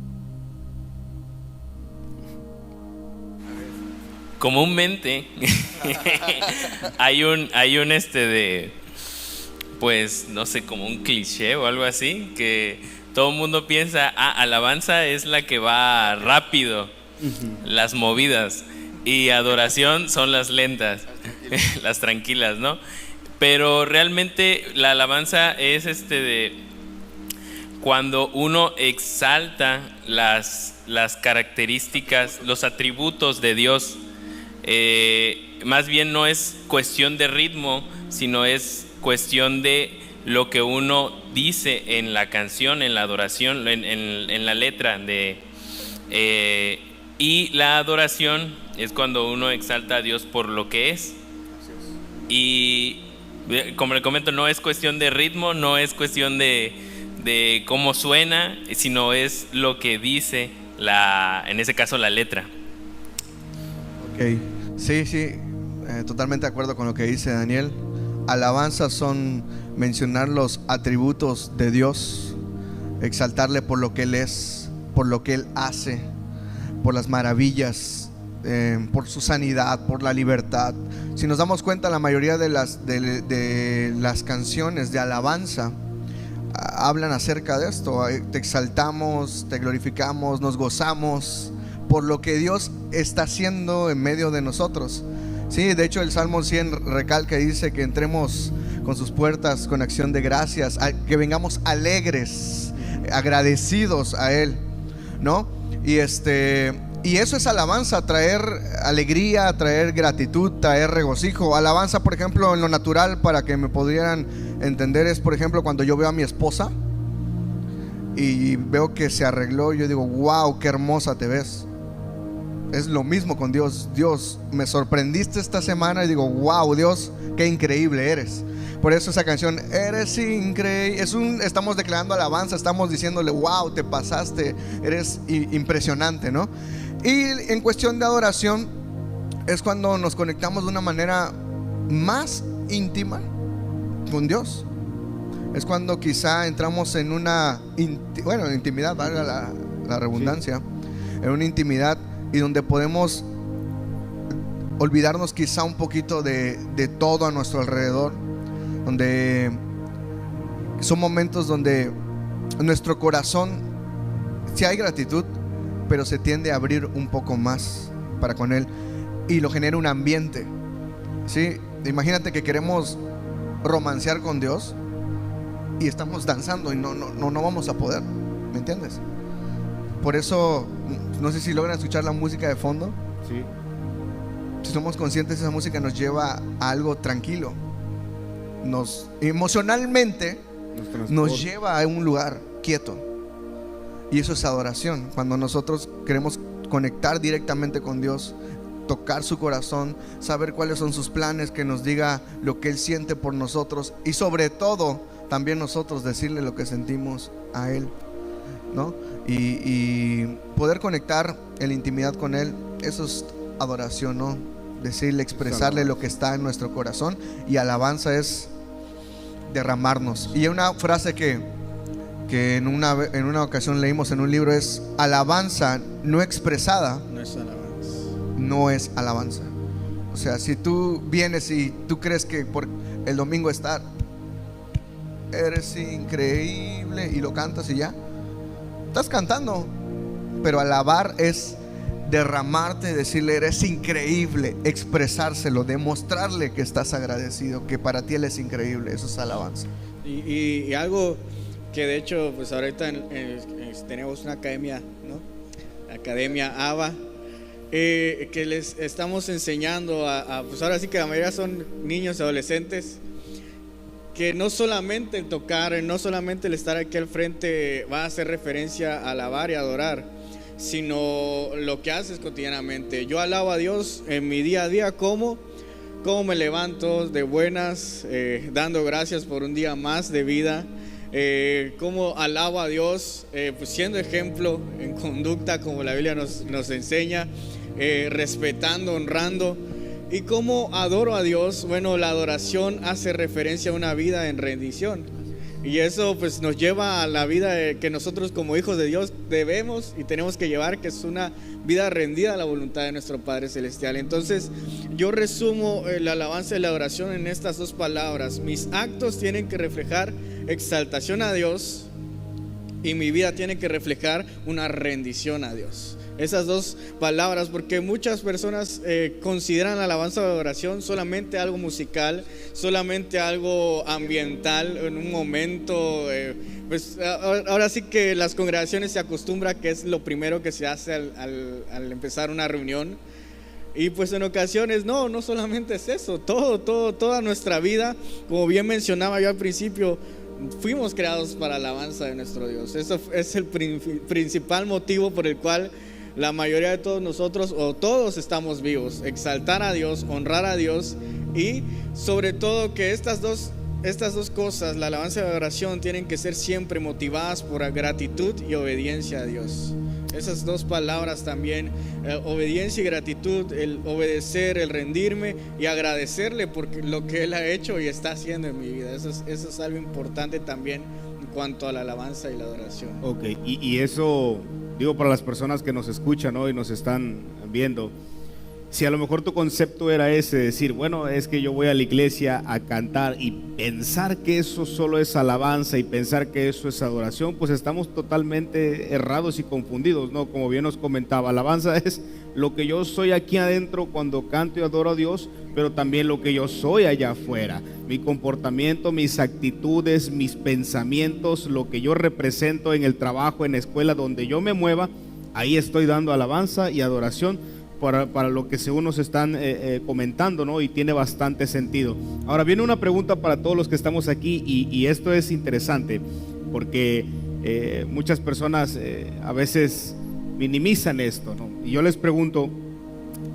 Comúnmente hay un pues no sé, como un cliché o algo así, que todo el mundo piensa, alabanza es la que va rápido, las movidas, y adoración son las lentas, las tranquilas, ¿no? Pero realmente la alabanza es cuando uno exalta las características, los atributos de Dios. Más bien no es cuestión de ritmo, sino es cuestión de lo que uno dice en la canción, en la adoración, en la letra y la adoración es cuando uno exalta a Dios por lo que es. Y como le comento, no es cuestión de ritmo, no es cuestión de cómo suena, sino es lo que dice en ese caso la letra. Ok, sí, totalmente de acuerdo con lo que dice Daniel. Alabanzas son mencionar los atributos de Dios, exaltarle por lo que Él es, por lo que Él hace, por las maravillas, por su sanidad, por la libertad. Si nos damos cuenta, la mayoría de las canciones de alabanza hablan acerca de esto. Te exaltamos, te glorificamos, nos gozamos por lo que Dios está haciendo en medio de nosotros. Sí, de hecho el Salmo 100 recalca y dice que entremos con sus puertas con acción de gracias, que vengamos alegres, agradecidos a Él, ¿no? Y eso es alabanza, traer alegría, traer gratitud, traer regocijo. Alabanza, por ejemplo, en lo natural, para que me pudieran entender, es por ejemplo cuando yo veo a mi esposa y veo que se arregló, yo digo, wow, qué hermosa te ves. Es lo mismo con Dios. Dios, me sorprendiste esta semana, y digo, wow, Dios, qué increíble eres. Por eso esa canción, eres increíble, estamos declarando alabanza, estamos diciéndole, wow, te pasaste, eres impresionante, ¿no? Y en cuestión de adoración es cuando nos conectamos de una manera más íntima con Dios. Es cuando quizá entramos en una intimidad, valga la redundancia, en una intimidad y donde podemos olvidarnos quizá un poquito de todo a nuestro alrededor, donde son momentos donde nuestro corazón, sí hay gratitud, pero se tiende a abrir un poco más para con Él y lo genera un ambiente, ¿sí? Imagínate que queremos romancear con Dios y estamos danzando y no vamos a poder, ¿me entiendes? Por eso, no sé si logran escuchar la música de fondo. Sí. Si somos conscientes, esa música nos lleva a algo tranquilo, emocionalmente nos lleva a un lugar quieto. Y eso es adoración. Cuando nosotros queremos conectar directamente con Dios, tocar su corazón, saber cuáles son sus planes, que nos diga lo que Él siente por nosotros y sobre todo también nosotros decirle lo que sentimos a Él, ¿no? Y poder conectar en la intimidad con Él, eso es adoración, ¿no? Decirle, expresarle lo que está en nuestro corazón. Y alabanza es derramarnos. Y hay una frase que en una ocasión leímos en un libro, es: alabanza no expresada no es alabanza. O sea, si tú vienes y tú crees que por el domingo eres increíble y lo cantas y ya estás cantando, pero alabar es derramarte, decirle eres increíble, expresárselo, demostrarle que estás agradecido, que para ti Él es increíble. Eso es alabanza. Y algo que de hecho pues ahorita tenemos una academia, ¿no? Academia ABA, que les estamos enseñando pues ahora sí que la mayoría son niños y adolescentes, que no solamente el tocar, no solamente el estar aquí al frente va a hacer referencia a alabar y adorar, sino lo que haces cotidianamente. Yo alabo a Dios en mi día a día, cómo me levanto de buenas, dando gracias por un día más de vida, cómo alabo a Dios, pues siendo ejemplo en conducta como la Biblia nos enseña, respetando, honrando. Y cómo adoro a Dios. Bueno, la adoración hace referencia a una vida en rendición, y eso pues nos lleva a la vida que nosotros como hijos de Dios debemos y tenemos que llevar, que es una vida rendida a la voluntad de nuestro Padre Celestial. Entonces yo resumo la alabanza y la adoración en estas dos palabras: mis actos tienen que reflejar exaltación a Dios y mi vida tiene que reflejar una rendición a Dios. Esas dos palabras, porque muchas personas consideran la alabanza o adoración solamente algo musical, solamente algo ambiental en un momento. Pues ahora sí que las congregaciones se acostumbra que es lo primero que se hace al empezar una reunión. Y pues en ocasiones no solamente es eso, toda nuestra vida, como bien mencionaba yo al principio, fuimos creados para la alabanza de nuestro Dios. Eso es el principal motivo por el cual la mayoría de todos nosotros, o todos, estamos vivos: exaltar a Dios, honrar a Dios, y sobre todo que estas dos cosas, la alabanza y la adoración, tienen que ser siempre motivadas por gratitud y obediencia a Dios. Esas dos palabras también, obediencia y gratitud, el obedecer, el rendirme y agradecerle por lo que Él ha hecho y está haciendo en mi vida. Eso es algo importante también en cuanto a la alabanza y la adoración. Ok, y eso, digo, para las personas que nos escuchan, ¿no?, y nos están viendo, si a lo mejor tu concepto era ese, decir, bueno, es que yo voy a la iglesia a cantar, y pensar que eso solo es alabanza y pensar que eso es adoración, pues estamos totalmente errados y confundidos, ¿no? Como bien nos comentaba, alabanza es lo que yo soy aquí adentro cuando canto y adoro a Dios, pero también lo que yo soy allá afuera, mi comportamiento, mis actitudes, mis pensamientos, lo que yo represento en el trabajo, en la escuela, donde yo me mueva, ahí estoy dando alabanza y adoración para lo que según nos están comentando, ¿no? Y tiene bastante sentido. Ahora viene una pregunta para todos los que estamos aquí, y esto es interesante porque muchas personas a veces minimizan esto, ¿no? Y yo les pregunto,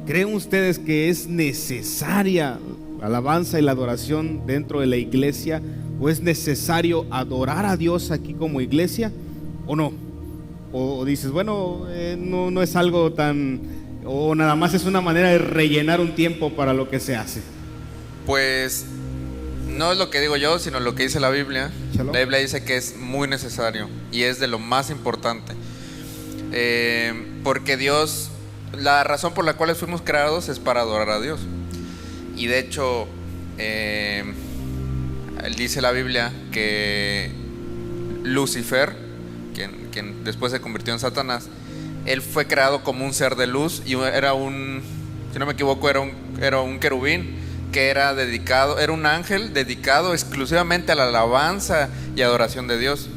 ¿creen ustedes que es necesaria alabanza y la adoración dentro de la iglesia? ¿O es necesario adorar a Dios aquí como iglesia o no? O dices, bueno, no es algo tan, o nada más es una manera de rellenar un tiempo para lo que se hace. Pues no es lo que digo yo, sino lo que dice la Biblia. Chalo. La Biblia dice que es muy necesario y es de lo más importante, porque Dios, la razón por la cual fuimos creados es para adorar a Dios. Y de hecho, dice la Biblia que Lucifer, quien después se convirtió en Satanás, él fue creado como un ser de luz y era si no me equivoco, era un querubín que era un ángel dedicado exclusivamente a la alabanza y adoración de Dios.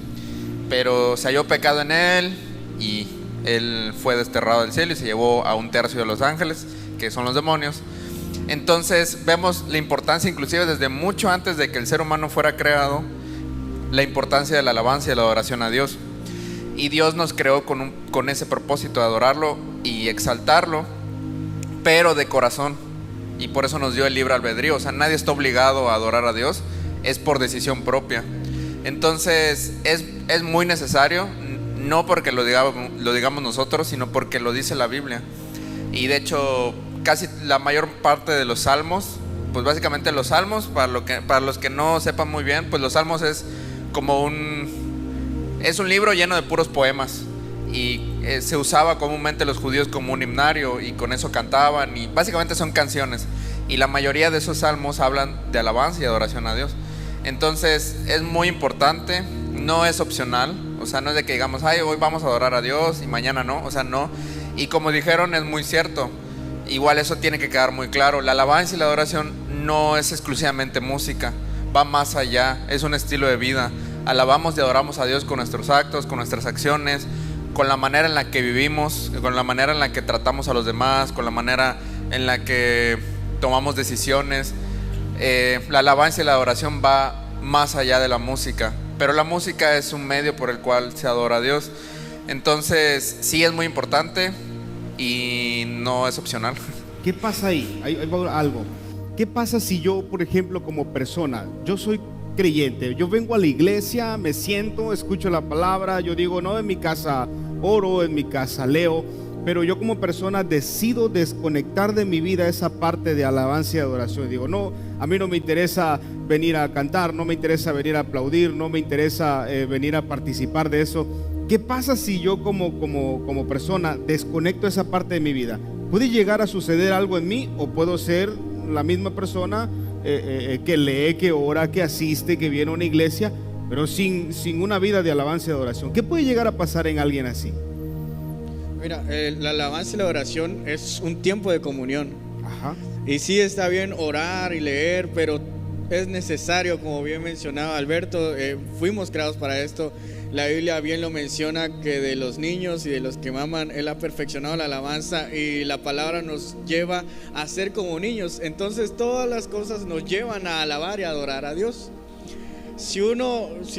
Pero se halló pecado en él y él fue desterrado del cielo y se llevó a 1/3 de los ángeles, que son los demonios. Entonces vemos la importancia, inclusive desde mucho antes de que el ser humano fuera creado, la importancia de la alabanza y la adoración a Dios. Y Dios nos creó con ese propósito de adorarlo y exaltarlo, pero de corazón. Y por eso nos dio el libre albedrío. O sea, nadie está obligado a adorar a Dios, es por decisión propia. Entonces es muy necesario, no porque lo digamos nosotros, sino porque lo dice la Biblia. Y de hecho, casi la mayor parte de los salmos, pues básicamente los salmos, para los que no sepan muy bien, pues los salmos es como es un libro lleno de puros poemas. Y se usaba comúnmente los judíos como un himnario y con eso cantaban, y básicamente son canciones. Y la mayoría de esos salmos hablan de alabanza y adoración a Dios. Entonces es muy importante, no es opcional. O sea, no es de que digamos, hoy vamos a adorar a Dios y mañana no. O sea, no. Y como dijeron, es muy cierto. Igual eso tiene que quedar muy claro. La alabanza y la adoración no es exclusivamente música, va más allá, es un estilo de vida. Alabamos y adoramos a Dios con nuestros actos, con nuestras acciones, con la manera en la que vivimos, con la manera en la que tratamos a los demás, con la manera en la que tomamos decisiones. La alabanza y la adoración va más allá de la música, pero la música es un medio por el cual se adora a Dios. Entonces sí es muy importante y no es opcional. ¿Qué pasa ahí? Ahí va algo. ¿Qué pasa si yo, por ejemplo, como persona, yo soy creyente, yo vengo a la iglesia, me siento, escucho la palabra, yo digo, no, en mi casa oro, en mi casa leo, pero yo como persona decido desconectar de mi vida esa parte de alabanza y adoración? Digo, no, a mí no me interesa venir a cantar, no me interesa venir a aplaudir, no me interesa venir a participar de eso. ¿Qué pasa si yo como persona desconecto esa parte de mi vida? ¿Puede llegar a suceder algo en mí o puedo ser la misma persona que lee, que ora, que asiste, que viene a una iglesia, pero sin una vida de alabanza y adoración? ¿Qué puede llegar a pasar en alguien así? Mira, la alabanza y la oración es un tiempo de comunión. Ajá. Y sí está bien orar y leer, pero es necesario, como bien mencionaba Alberto, fuimos creados para esto. La Biblia bien lo menciona, que de los niños y de los que maman, Él ha perfeccionado la alabanza, y la palabra nos lleva a ser como niños. Entonces todas las cosas nos llevan a alabar y adorar a Dios. Si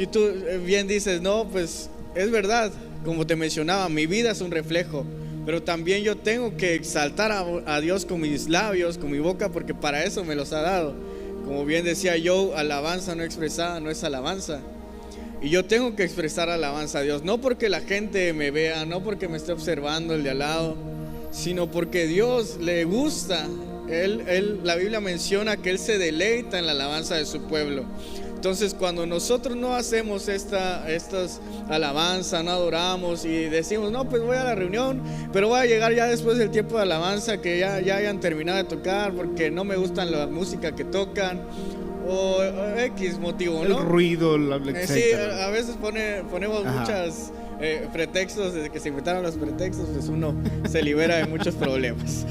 tú bien dices, no, pues es verdad, como te mencionaba, mi vida es un reflejo, pero también yo tengo que exaltar a Dios con mis labios, con mi boca, porque para eso me los ha dado. Como bien decía yo, alabanza no expresada no es alabanza. Y yo tengo que expresar alabanza a Dios, no porque la gente me vea, no porque me esté observando el de al lado, sino porque Dios le gusta. La Biblia menciona que Él se deleita en la alabanza de su pueblo. Entonces, cuando nosotros no hacemos estas alabanzas, no adoramos y decimos, no, pues voy a la reunión, pero voy a llegar ya después del tiempo de alabanza, que ya hayan terminado de tocar, porque no me gustan la música que tocan, o X motivo, ¿no? El ruido, sí, a veces ponemos muchos pretextos. Desde que se inventaron los pretextos, pues uno se libera de muchos problemas.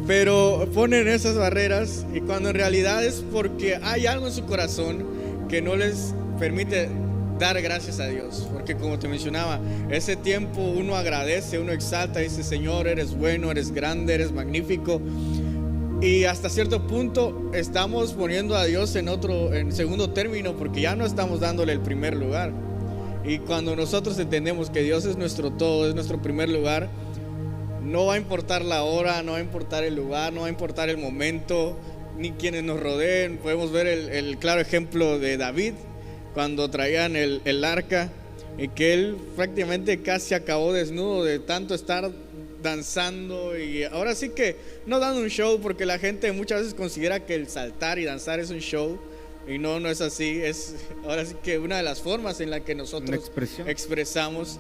Pero ponen esas barreras, y cuando en realidad es porque hay algo en su corazón que no les permite dar gracias a Dios. Porque como te mencionaba, ese tiempo uno agradece, uno exalta, dice, Señor, eres bueno, eres grande, eres magnífico. Y hasta cierto punto estamos poniendo a Dios en segundo término, porque ya no estamos dándole el primer lugar. Y cuando nosotros entendemos que Dios es nuestro todo, es nuestro primer lugar, no va a importar la hora, no va a importar el lugar, no va a importar el momento. ni quienes nos rodeen. Podemos ver el claro ejemplo de David, cuando traían el arca, y que él prácticamente casi acabó desnudo de tanto estar danzando, y ahora sí que no dando un show, porque la gente muchas veces considera que el saltar y danzar es un show, y no es así. Es ahora sí que una de las formas en la que nosotros expresamos,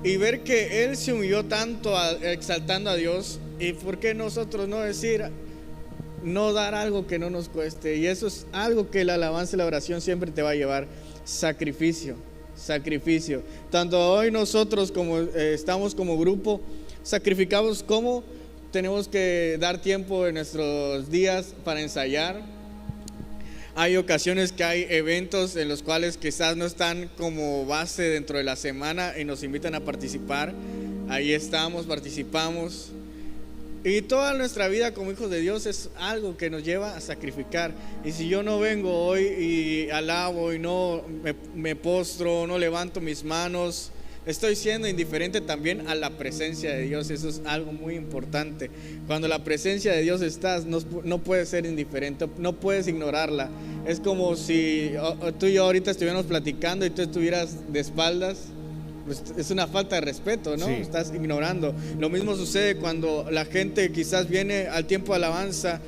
y ver que él se humilló tanto exaltando a Dios, y por qué nosotros no decir, no dar algo que no nos cueste. Y eso es algo que la alabanza y la oración siempre te va a llevar: sacrificio. Tanto hoy nosotros como estamos como grupo, sacrificamos cómo tenemos que dar tiempo en nuestros días para ensayar. Hay ocasiones que hay eventos en los cuales quizás no están como base dentro de la semana y nos invitan a participar. Ahí estamos, participamos. Y toda nuestra vida como hijos de Dios es algo que nos lleva a sacrificar. Y si yo no vengo hoy y alabo y no me postro, no levanto mis manos, estoy siendo indiferente también a la presencia de Dios. Eso es algo muy importante. Cuando la presencia de Dios estás, no puedes ser indiferente, no puedes ignorarla. Es como si tú y yo ahorita estuviéramos platicando y tú estuvieras de espaldas. Pues es una falta de respeto, ¿no? Sí. Estás ignorando. Lo mismo sucede cuando la gente quizás viene al tiempo de alabanza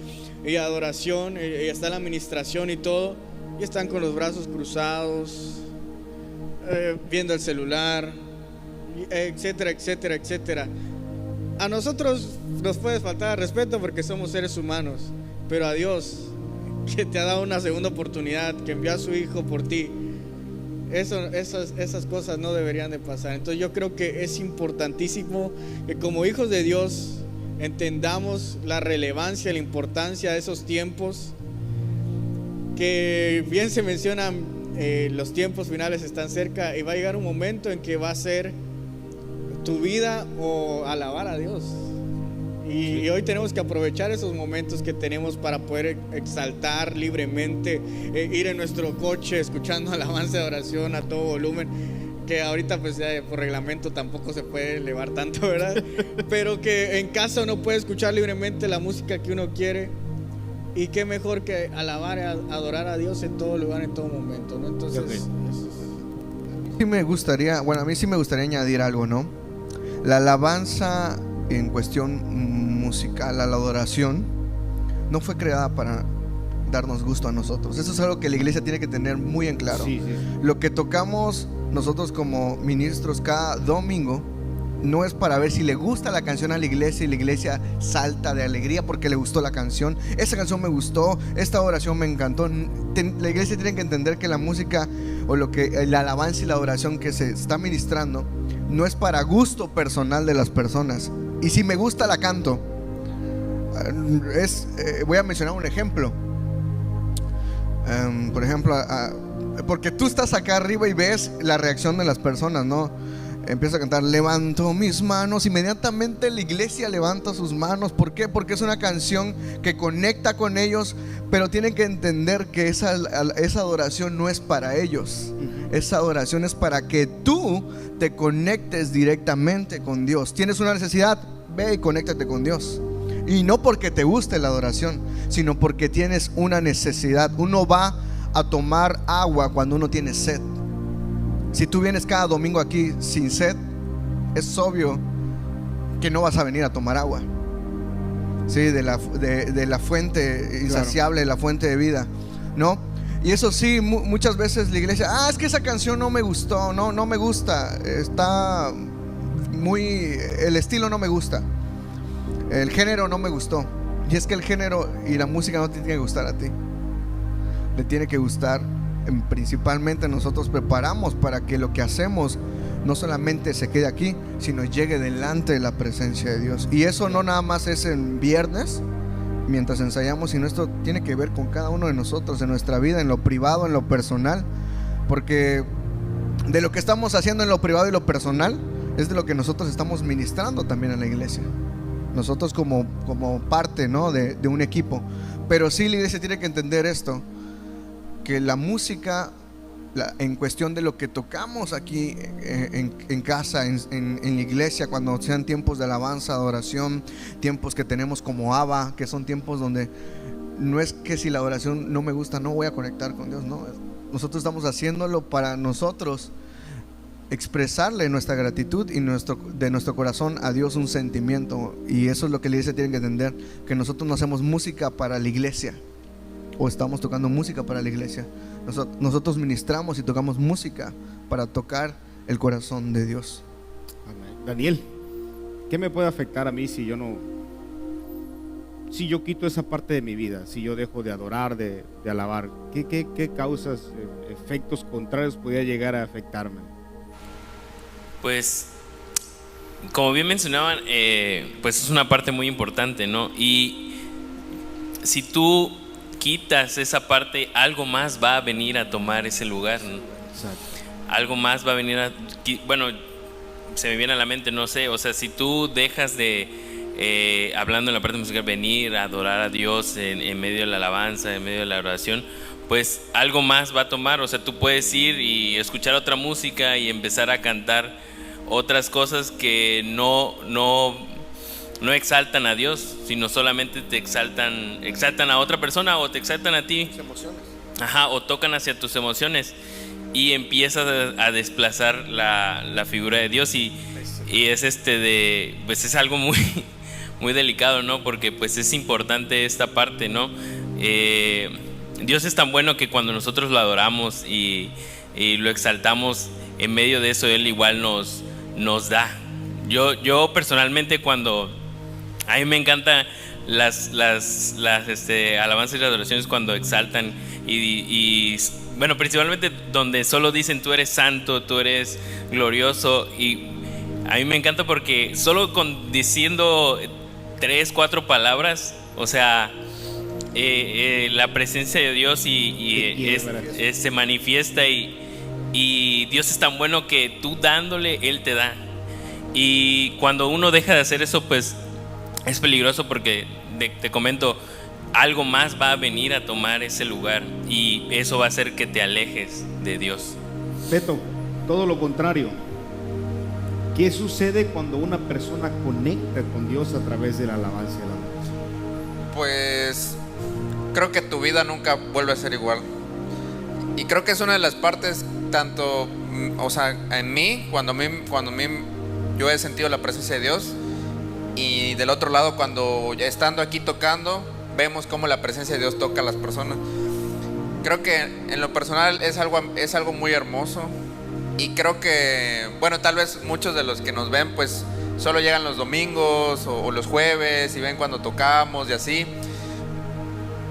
y adoración, y está la administración y todo, y están con los brazos cruzados, viendo el celular, etcétera. A nosotros nos puede faltar respeto porque somos seres humanos, pero a Dios, que te ha dado una segunda oportunidad, que envió a su Hijo por ti, esas cosas no deberían de pasar. Entonces yo creo que es importantísimo que como hijos de Dios entendamos la relevancia, la importancia de esos tiempos, que bien se mencionan, los tiempos finales están cerca, y va a llegar un momento en que va a ser tu vida o alabar a Dios. Y hoy tenemos que aprovechar esos momentos que tenemos para poder exaltar libremente, ir en nuestro coche escuchando alabanza de oración a todo volumen, que ahorita pues por reglamento tampoco se puede elevar tanto, ¿verdad? Pero que en casa uno puede escuchar libremente la música que uno quiere, y qué mejor que alabar y adorar a Dios en todo lugar, en todo momento, ¿no? Entonces, okay. A mí sí me gustaría añadir algo, ¿no? La alabanza en cuestión musical, la adoración, no fue creada para darnos gusto a nosotros. Eso es algo que la iglesia tiene que tener muy en claro. Sí. Lo que tocamos nosotros como ministros cada domingo no es para ver si le gusta la canción a la iglesia y la iglesia salta de alegría porque le gustó la canción. Esa canción me gustó, esta oración me encantó. La iglesia tiene que entender que la música o la alabanza y la adoración que se está ministrando no es para gusto personal de las personas. Y si me gusta la canto. Voy a mencionar un ejemplo. Por ejemplo, porque tú estás acá arriba y ves la reacción de las personas, ¿no? Empieza a cantar, levanto mis manos, inmediatamente la iglesia levanta sus manos. ¿Por qué? Porque es una canción que conecta con ellos, pero tienen que entender que esa adoración no es para ellos. Esa adoración es para que tú te conectes directamente con Dios. ¿Tienes una necesidad? Ve y conéctate con Dios. Y no porque te guste la adoración, sino porque tienes una necesidad. Uno va a tomar agua cuando uno tiene sed. Si tú vienes cada domingo aquí sin sed, es obvio que no vas a venir a tomar agua, ¿sí? De la fuente insaciable, claro. La fuente de vida, ¿no? Y eso sí, muchas veces la iglesia, es que esa canción no me gustó, no me gusta, está el estilo no me gusta, el género no me gustó. Y es que el género y la música no te tiene que gustar a ti, le tiene que gustar. Principalmente nosotros preparamos para que lo que hacemos no solamente se quede aquí, sino llegue delante de la presencia de Dios. Y eso no nada más es en viernes mientras ensayamos, sino esto tiene que ver con cada uno de nosotros en nuestra vida, en lo privado, en lo personal, porque de lo que estamos haciendo en lo privado y lo personal es de lo que nosotros estamos ministrando también en la iglesia, nosotros como parte, ¿no? de un equipo. Pero sí, la iglesia tiene que entender esto, que la música, en cuestión de lo que tocamos aquí en casa, en la iglesia, cuando sean tiempos de alabanza, adoración, tiempos que tenemos como ABA, que son tiempos donde no es que si la adoración no me gusta, no voy a conectar con Dios, no. Nosotros estamos haciéndolo para nosotros expresarle nuestra gratitud y de nuestro corazón a Dios un sentimiento. Y eso es lo que la iglesia tiene que entender, que nosotros no hacemos música para la iglesia, o estamos tocando música para la iglesia. Nosotros ministramos y tocamos música para tocar el corazón de Dios. Amén. Daniel, ¿qué me puede afectar a mí si yo quito esa parte de mi vida, si yo dejo de adorar, de alabar? ¿Qué causas, efectos contrarios podría llegar a afectarme? Pues, como bien mencionaban, pues es una parte muy importante, ¿no? Y si tú quitas esa parte, algo más va a venir a tomar ese lugar, ¿no? Exacto. Algo más va a venir a... Bueno, se me viene a la mente, no sé, o sea, si tú dejas de, hablando en la parte musical, venir a adorar a Dios en medio de la alabanza, en medio de la oración, pues algo más va a tomar. O sea, tú puedes ir y escuchar otra música y empezar a cantar otras cosas que no exaltan a Dios, sino solamente te exaltan a otra persona, o te exaltan a ti. Tus emociones. Ajá, o tocan hacia tus emociones, y empiezas a desplazar la figura de Dios, y es pues es algo muy, muy delicado, ¿no? Porque pues es importante esta parte, ¿no? Dios es tan bueno que cuando nosotros lo adoramos y lo exaltamos, en medio de eso Él igual nos da. Yo personalmente, cuando a mí me encantan las alabanzas y las adoraciones cuando exaltan y bueno, principalmente donde solo dicen tú eres santo, tú eres glorioso, y a mí me encanta porque solo diciendo 3, 4 palabras, o sea, la presencia de Dios se manifiesta, y Dios es tan bueno que tú dándole, Él te da. Y cuando uno deja de hacer eso, pues es peligroso, porque te comento, algo más va a venir a tomar ese lugar, y eso va a hacer que te alejes de Dios. Beto, todo lo contrario. ¿Qué sucede cuando una persona conecta con Dios a través de la alabanza y la adoración? Pues creo que tu vida nunca vuelve a ser igual. Y creo que es una de las partes, tanto, o sea, en mí, cuando yo he sentido la presencia de Dios, y del otro lado, cuando estando aquí tocando, vemos cómo la presencia de Dios toca a las personas. Creo que en lo personal es algo muy hermoso, y creo que, bueno, tal vez muchos de los que nos ven pues solo llegan los domingos o los jueves y ven cuando tocamos y así,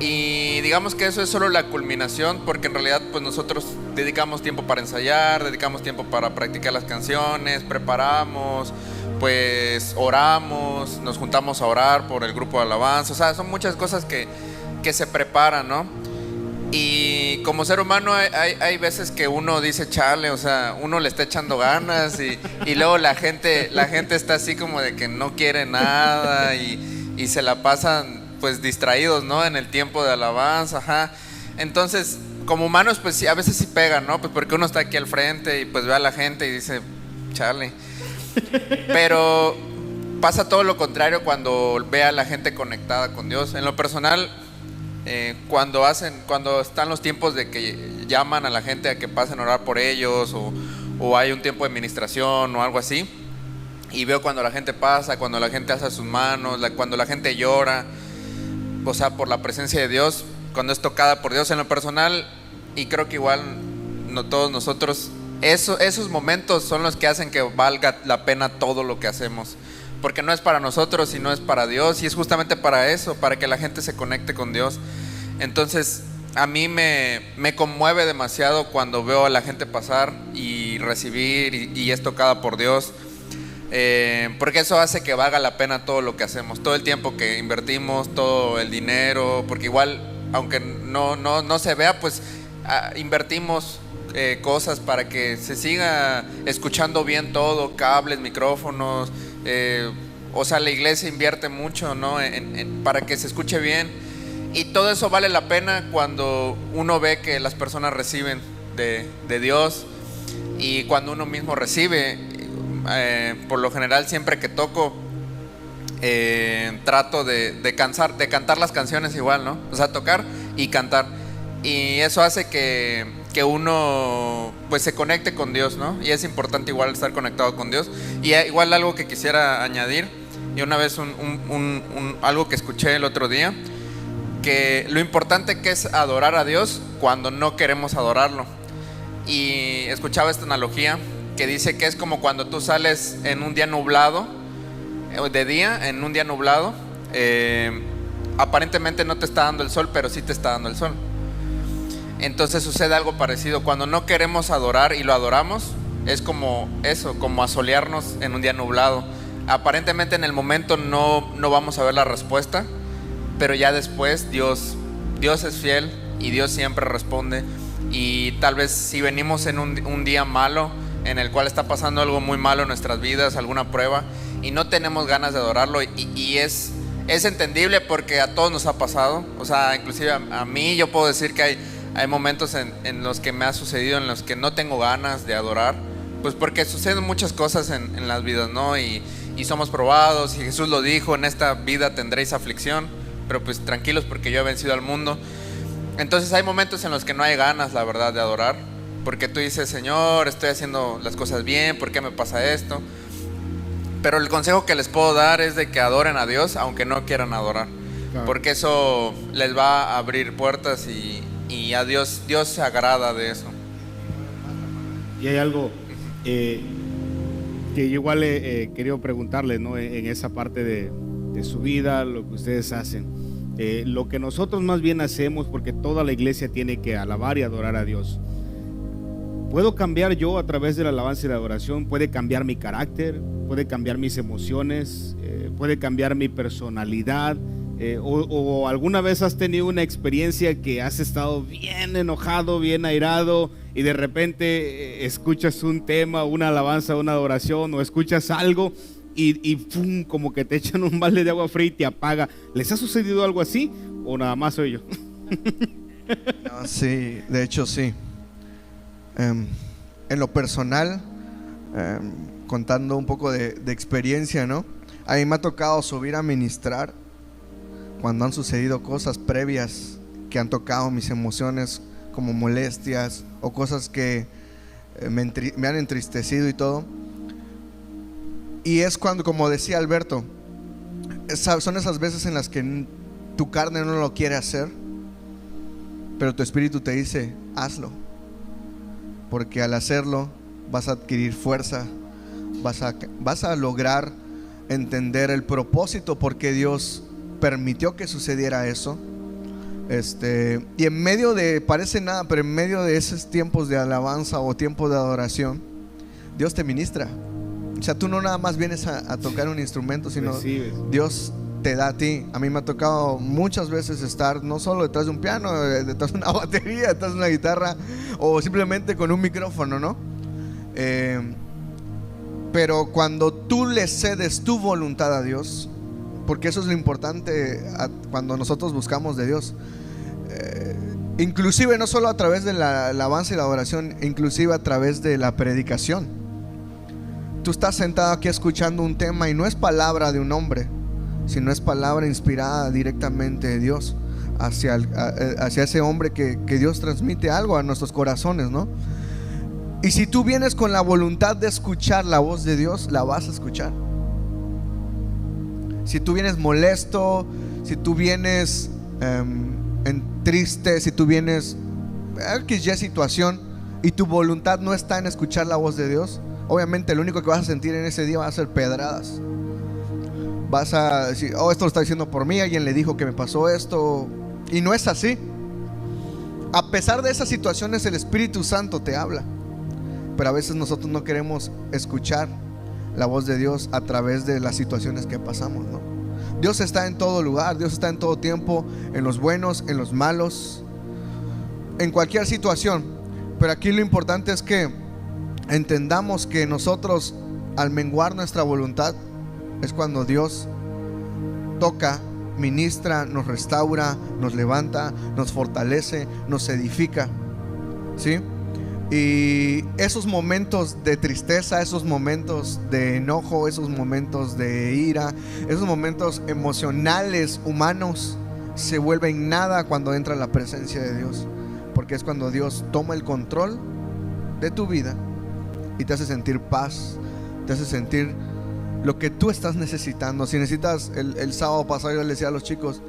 y digamos que eso es solo la culminación, porque en realidad pues nosotros dedicamos tiempo para ensayar, dedicamos tiempo para practicar las canciones, preparamos, pues oramos, nos juntamos a orar por el grupo de alabanza. O sea, son muchas cosas que se preparan, ¿no? Y como ser humano hay veces que uno dice, chale, o sea, uno le está echando ganas, y luego la gente está así como de que no quiere nada, y se la pasan pues distraídos, ¿no? En el tiempo de alabanza, ajá. Entonces, como humanos, pues sí, a veces sí pegan, ¿no? Pues porque uno está aquí al frente y pues ve a la gente y dice, chale. Pero pasa todo lo contrario cuando ve a la gente conectada con Dios. En lo personal, cuando están los tiempos de que llaman a la gente a que pasen a orar por ellos, o hay un tiempo de administración o algo así, y veo cuando la gente pasa, cuando la gente alza sus manos, cuando la gente llora, o sea, por la presencia de Dios, cuando es tocada por Dios. En lo personal, y creo que igual todos nosotros, esos momentos son los que hacen que valga la pena todo lo que hacemos, porque no es para nosotros, sino es para Dios, y es justamente para eso, para que la gente se conecte con Dios. Entonces a mí me conmueve demasiado cuando veo a la gente pasar y recibir y es tocada por Dios, porque eso hace que valga la pena todo lo que hacemos, todo el tiempo que invertimos, todo el dinero, porque igual, aunque no se vea, pues invertimos cosas para que se siga escuchando bien todo, cables, micrófonos, o sea, la iglesia invierte mucho, ¿no? Para que se escuche bien, y todo eso vale la pena cuando uno ve que las personas reciben de Dios, y cuando uno mismo recibe. Por lo general, siempre que toco, trato de cantar las canciones igual, ¿no? O sea, tocar y cantar. Y eso hace que uno pues se conecte con Dios, ¿no? Y es importante igual estar conectado con Dios. Y igual algo que quisiera añadir, y una vez algo que escuché el otro día, que lo importante que es adorar a Dios cuando no queremos adorarlo. Y escuchaba esta analogía que dice que es como cuando tú sales en un día nublado, de día, en un día nublado, aparentemente no te está dando el sol, pero sí te está dando el sol. Entonces sucede algo parecido. Cuando no queremos adorar y lo adoramos, es como eso, como asolearnos en un día nublado. Aparentemente en el momento no vamos a ver la respuesta, pero ya después Dios es fiel y Dios siempre responde. Y tal vez si venimos en un día malo, en el cual está pasando algo muy malo en nuestras vidas, alguna prueba, y no tenemos ganas de adorarlo, y es entendible porque a todos nos ha pasado. O sea, inclusive a mí, yo puedo decir que hay momentos en los que me ha sucedido, en los que no tengo ganas de adorar, pues porque suceden muchas cosas en las vidas, ¿no? Y somos probados, y Jesús lo dijo: en esta vida tendréis aflicción, pero pues tranquilos porque yo he vencido al mundo. Entonces hay momentos en los que no hay ganas, la verdad, de adorar, porque tú dices: Señor, estoy haciendo las cosas bien, ¿por qué me pasa esto? Pero el consejo que les puedo dar es de que adoren a Dios aunque no quieran adorar, claro, porque eso les va a abrir puertas, y a Dios se agrada de eso. Y hay algo que yo igual he querido preguntarles, ¿no? En esa parte de su vida, lo que ustedes hacen, lo que nosotros más bien hacemos, porque toda la iglesia tiene que alabar y adorar a Dios. ¿Puedo cambiar yo a través de la alabanza y la adoración? ¿Puede cambiar mi carácter? ¿Puede cambiar mis emociones? ¿Puede cambiar mi personalidad? O alguna vez has tenido una experiencia que has estado bien enojado, bien airado, y de repente escuchas un tema, una alabanza, una adoración, o escuchas algo y ¡pum!, como que te echan un balde de agua fría y te apaga? ¿Les ha sucedido algo así o nada más soy yo? No, sí, de hecho sí. En lo personal, contando un poco de experiencia, ¿no? A mí me ha tocado subir a ministrar cuando han sucedido cosas previas que han tocado mis emociones, como molestias o cosas que me han entristecido y todo. Y es cuando, como decía Alberto, son esas veces en las que tu carne no lo quiere hacer, pero tu espíritu te dice: hazlo, porque al hacerlo vas a adquirir fuerza, vas a lograr entender el propósito por qué Dios permitió que sucediera eso. Y en medio de, parece nada, pero en medio de esos tiempos de alabanza o tiempos de adoración, Dios te ministra. O sea, tú no nada más vienes a tocar un instrumento, sino recibes. Dios te da a ti. A mí me ha tocado muchas veces estar no solo detrás de un piano, detrás de una batería, detrás de una guitarra, o simplemente con un micrófono, ¿no? Pero cuando tú le cedes tu voluntad a Dios, porque eso es lo importante cuando nosotros buscamos de Dios, inclusive no solo a través de la alabanza y la adoración, inclusive a través de la predicación. Tú estás sentado aquí escuchando un tema y no es palabra de un hombre, sino es palabra inspirada directamente de Dios hacia ese hombre que Dios transmite algo a nuestros corazones, ¿no? Y si tú vienes con la voluntad de escuchar la voz de Dios, la vas a escuchar. Si tú vienes molesto, si tú vienes triste, si tú vienes XY situación y tu voluntad no está en escuchar la voz de Dios, obviamente lo único que vas a sentir en ese día va a ser pedradas. Vas a decir: oh, esto lo está diciendo por mí, alguien le dijo que me pasó esto. Y no es así. A pesar de esas situaciones, el Espíritu Santo te habla, pero a veces nosotros no queremos escuchar la voz de Dios a través de las situaciones que pasamos, ¿no? Dios está en todo lugar, Dios está en todo tiempo, en los buenos, en los malos, en cualquier situación. Pero aquí lo importante es que entendamos que nosotros, al menguar nuestra voluntad, es cuando Dios toca, ministra, nos restaura, nos levanta, nos fortalece, nos edifica, ¿sí? Y esos momentos de tristeza, esos momentos de enojo, esos momentos de ira, esos momentos emocionales humanos se vuelven nada cuando entra la presencia de Dios, porque es cuando Dios toma el control de tu vida y te hace sentir paz, te hace sentir lo que tú estás necesitando. Si necesitas, el sábado pasado yo les decía a los chicos,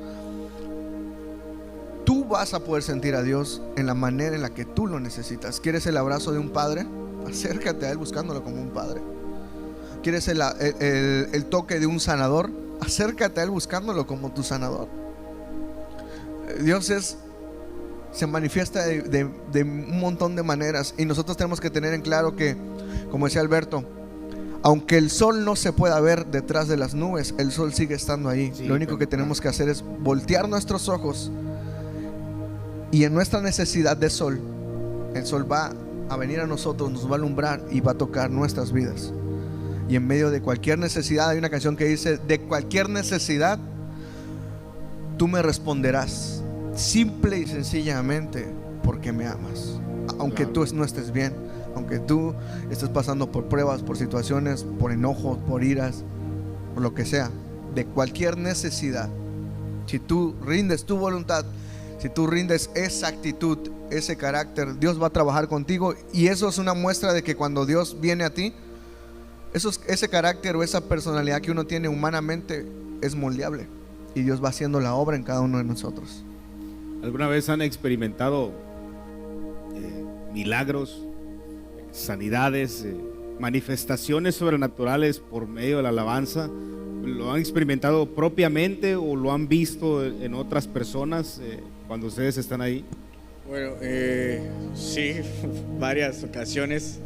tú vas a poder sentir a Dios en la manera en la que tú lo necesitas. ¿Quieres el abrazo de un padre? Acércate a Él buscándolo como un padre. ¿Quieres el toque de un sanador? Acércate a Él buscándolo como tu sanador. Dios se manifiesta de un montón de maneras, y nosotros tenemos que tener en claro que, como decía Alberto, aunque el sol no se pueda ver detrás de las nubes, el sol sigue estando ahí. Lo único que tenemos que hacer es voltear nuestros ojos, y en nuestra necesidad de sol, el sol va a venir a nosotros, nos va a alumbrar y va a tocar nuestras vidas. Y en medio de cualquier necesidad, hay una canción que dice: de cualquier necesidad tú me responderás, simple y sencillamente porque me amas. Aunque tú no estés bien, aunque tú estés pasando por pruebas, por situaciones, por enojos, por iras, por lo que sea, de cualquier necesidad, si tú rindes tu voluntad, si tú rindes esa actitud, ese carácter, Dios va a trabajar contigo. Y eso es una muestra de que cuando Dios viene a ti, ese carácter o esa personalidad que uno tiene humanamente es moldeable, y Dios va haciendo la obra en cada uno de nosotros. ¿Alguna vez han experimentado milagros, sanidades, manifestaciones sobrenaturales por medio de la alabanza? ¿Lo han experimentado propiamente o lo han visto en otras personas cuando ustedes están ahí? Bueno, sí, varias ocasiones,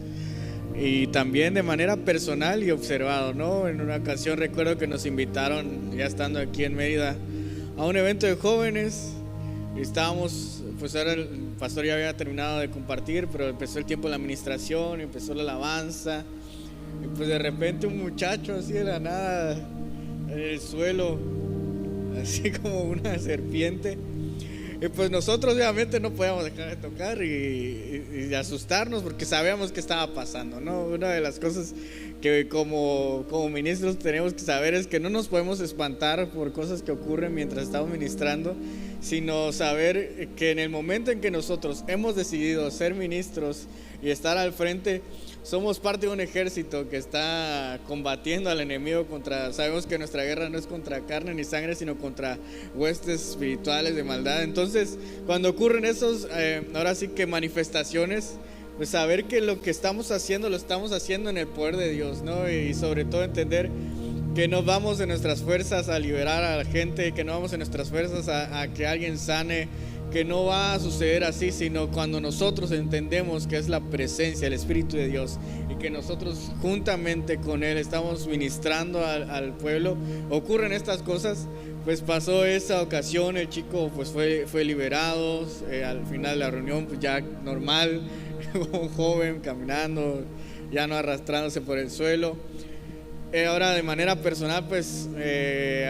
y también de manera personal y observado, ¿no? En una ocasión recuerdo que nos invitaron, ya estando aquí en Mérida, a un evento de jóvenes. Y estábamos, pues ahora el pastor ya había terminado de compartir, pero empezó el tiempo de la administración, empezó la alabanza, y pues de repente un muchacho así de la nada en el suelo, así como una serpiente. Y pues nosotros obviamente no podíamos dejar de tocar y asustarnos, porque sabíamos qué estaba pasando, ¿no? Una de las cosas que como ministros tenemos que saber es que no nos podemos espantar por cosas que ocurren mientras estamos ministrando, sino saber que en el momento en que nosotros hemos decidido ser ministros y estar al frente, somos parte de un ejército que está combatiendo al enemigo sabemos que nuestra guerra no es contra carne ni sangre, sino contra huestes espirituales de maldad. Entonces, cuando ocurren esos, ahora sí que manifestaciones, pues saber que lo que estamos haciendo, lo estamos haciendo en el poder de Dios, ¿no? Y sobre todo entender que no vamos en nuestras fuerzas a liberar a la gente, que no vamos en nuestras fuerzas a que alguien sane, que no va a suceder así, sino cuando nosotros entendemos que es la presencia, el Espíritu de Dios, y que nosotros juntamente con Él estamos ministrando al pueblo, ocurren estas cosas. Pues pasó esa ocasión, el chico pues fue liberado, al final de la reunión pues ya normal, un joven caminando, ya no arrastrándose por el suelo. Ahora de manera personal, pues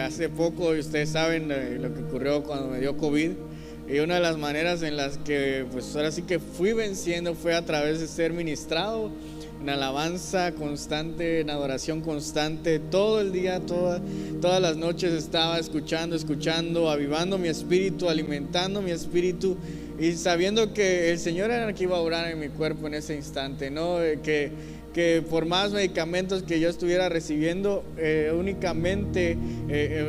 hace poco, ustedes saben lo que ocurrió cuando me dio COVID, y una de las maneras en las que pues ahora sí que fui venciendo fue a través de ser ministrado en alabanza constante, en adoración constante, todo el día, todas las noches estaba escuchando, avivando mi espíritu, alimentando mi espíritu, y sabiendo que el Señor era el que iba a orar en mi cuerpo en ese instante, ¿no? Que por más medicamentos que yo estuviera recibiendo, únicamente,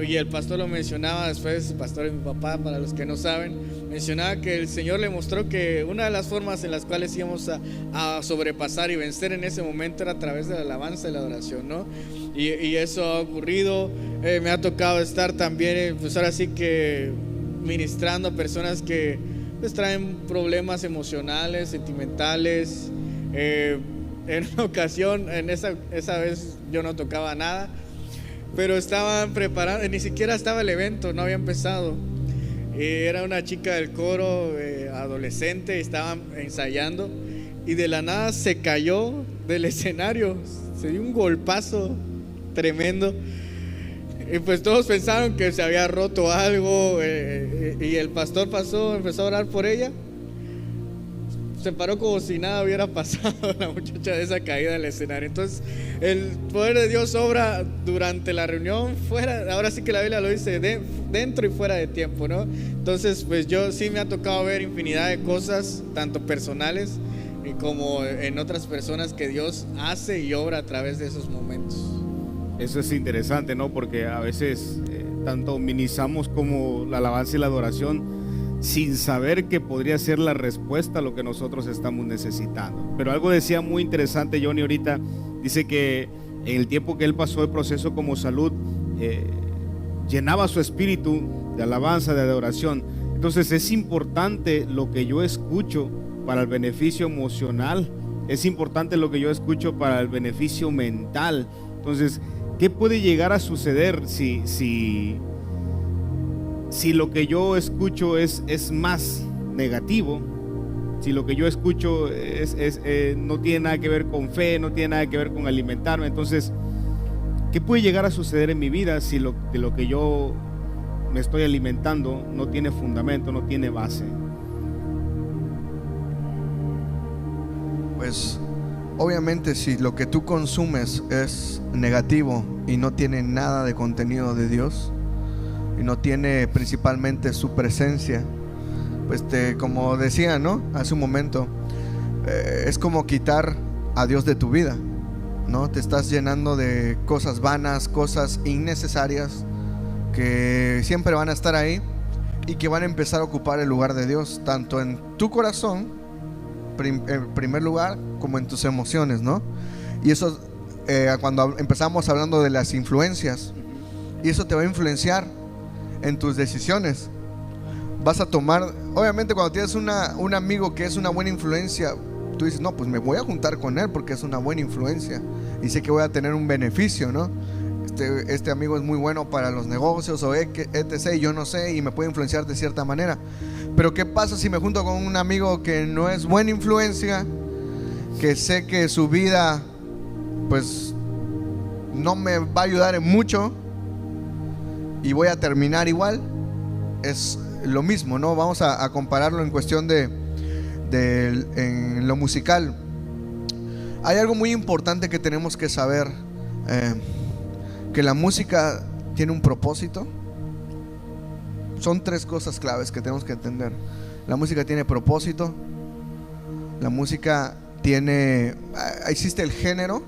y el pastor lo mencionaba después, el pastor es mi papá, para los que no saben, mencionaba que el Señor le mostró que una de las formas en las cuales íbamos a sobrepasar y vencer en ese momento era a través de la alabanza y la adoración, ¿no? Y eso ha ocurrido. Me ha tocado estar también, pues ahora sí que ministrando a personas que pues traen problemas emocionales, sentimentales. En una ocasión, esa vez yo no tocaba nada, pero estaban preparando, ni siquiera estaba el evento, no había empezado. Era una chica del coro, adolescente, estaban ensayando, y de la nada se cayó del escenario, se dio un golpazo tremendo, y pues todos pensaron que se había roto algo, y el pastor empezó a orar por ella. se paró como si nada hubiera pasado la muchacha de esa caída del escenario. Entonces el poder de Dios obra durante la reunión, fuera, ahora sí que la Biblia lo dice, dentro y fuera de tiempo, ¿no? Entonces pues yo sí me ha tocado ver infinidad de cosas, tanto personales y como en otras personas, que Dios hace y obra a través de esos momentos. Eso es interesante, ¿no? Porque a veces tanto minimizamos como la alabanza y la adoración sin saber que podría ser la respuesta a lo que nosotros estamos necesitando. Pero algo decía muy interesante Johnny ahorita, dice que en el tiempo que él pasó el proceso como salud, llenaba su espíritu de alabanza, de adoración. Entonces es importante lo que yo escucho para el beneficio emocional, es importante lo que yo escucho para el beneficio mental. Entonces, ¿qué puede llegar a suceder si lo que yo escucho es más negativo? Si lo que yo escucho no tiene nada que ver con fe, no tiene nada que ver con alimentarme. Entonces, ¿qué puede llegar a suceder en mi vida si de lo que yo me estoy alimentando no tiene fundamento, no tiene base? Pues obviamente si lo que tú consumes es negativo y no tiene nada de contenido de Dios y no tiene principalmente su presencia, pues como decía, ¿no? Hace un momento, es como quitar a Dios de tu vida, ¿no? Te estás llenando de cosas vanas, cosas innecesarias que siempre van a estar ahí y que van a empezar a ocupar el lugar de Dios, tanto en tu corazón en primer lugar, como en tus emociones, ¿no? Y eso, cuando empezamos hablando de las influencias, y eso te va a influenciar en tus decisiones. Vas a tomar, obviamente cuando tienes un amigo que es una buena influencia, tú dices, no, pues me voy a juntar con él porque es una buena influencia y sé que voy a tener un beneficio, ¿no? Este amigo es muy bueno para los negocios o etc, yo no sé, y me puede influenciar de cierta manera. Pero ¿qué pasa si me junto con un amigo que no es buena influencia, que sé que su vida pues no me va a ayudar en mucho y voy a terminar igual? Es lo mismo, ¿no? Vamos a compararlo en cuestión en lo musical. Hay algo muy importante que tenemos que saber, que la música tiene un propósito. Son tres cosas claves que tenemos que entender. La música tiene propósito. La música existe el género,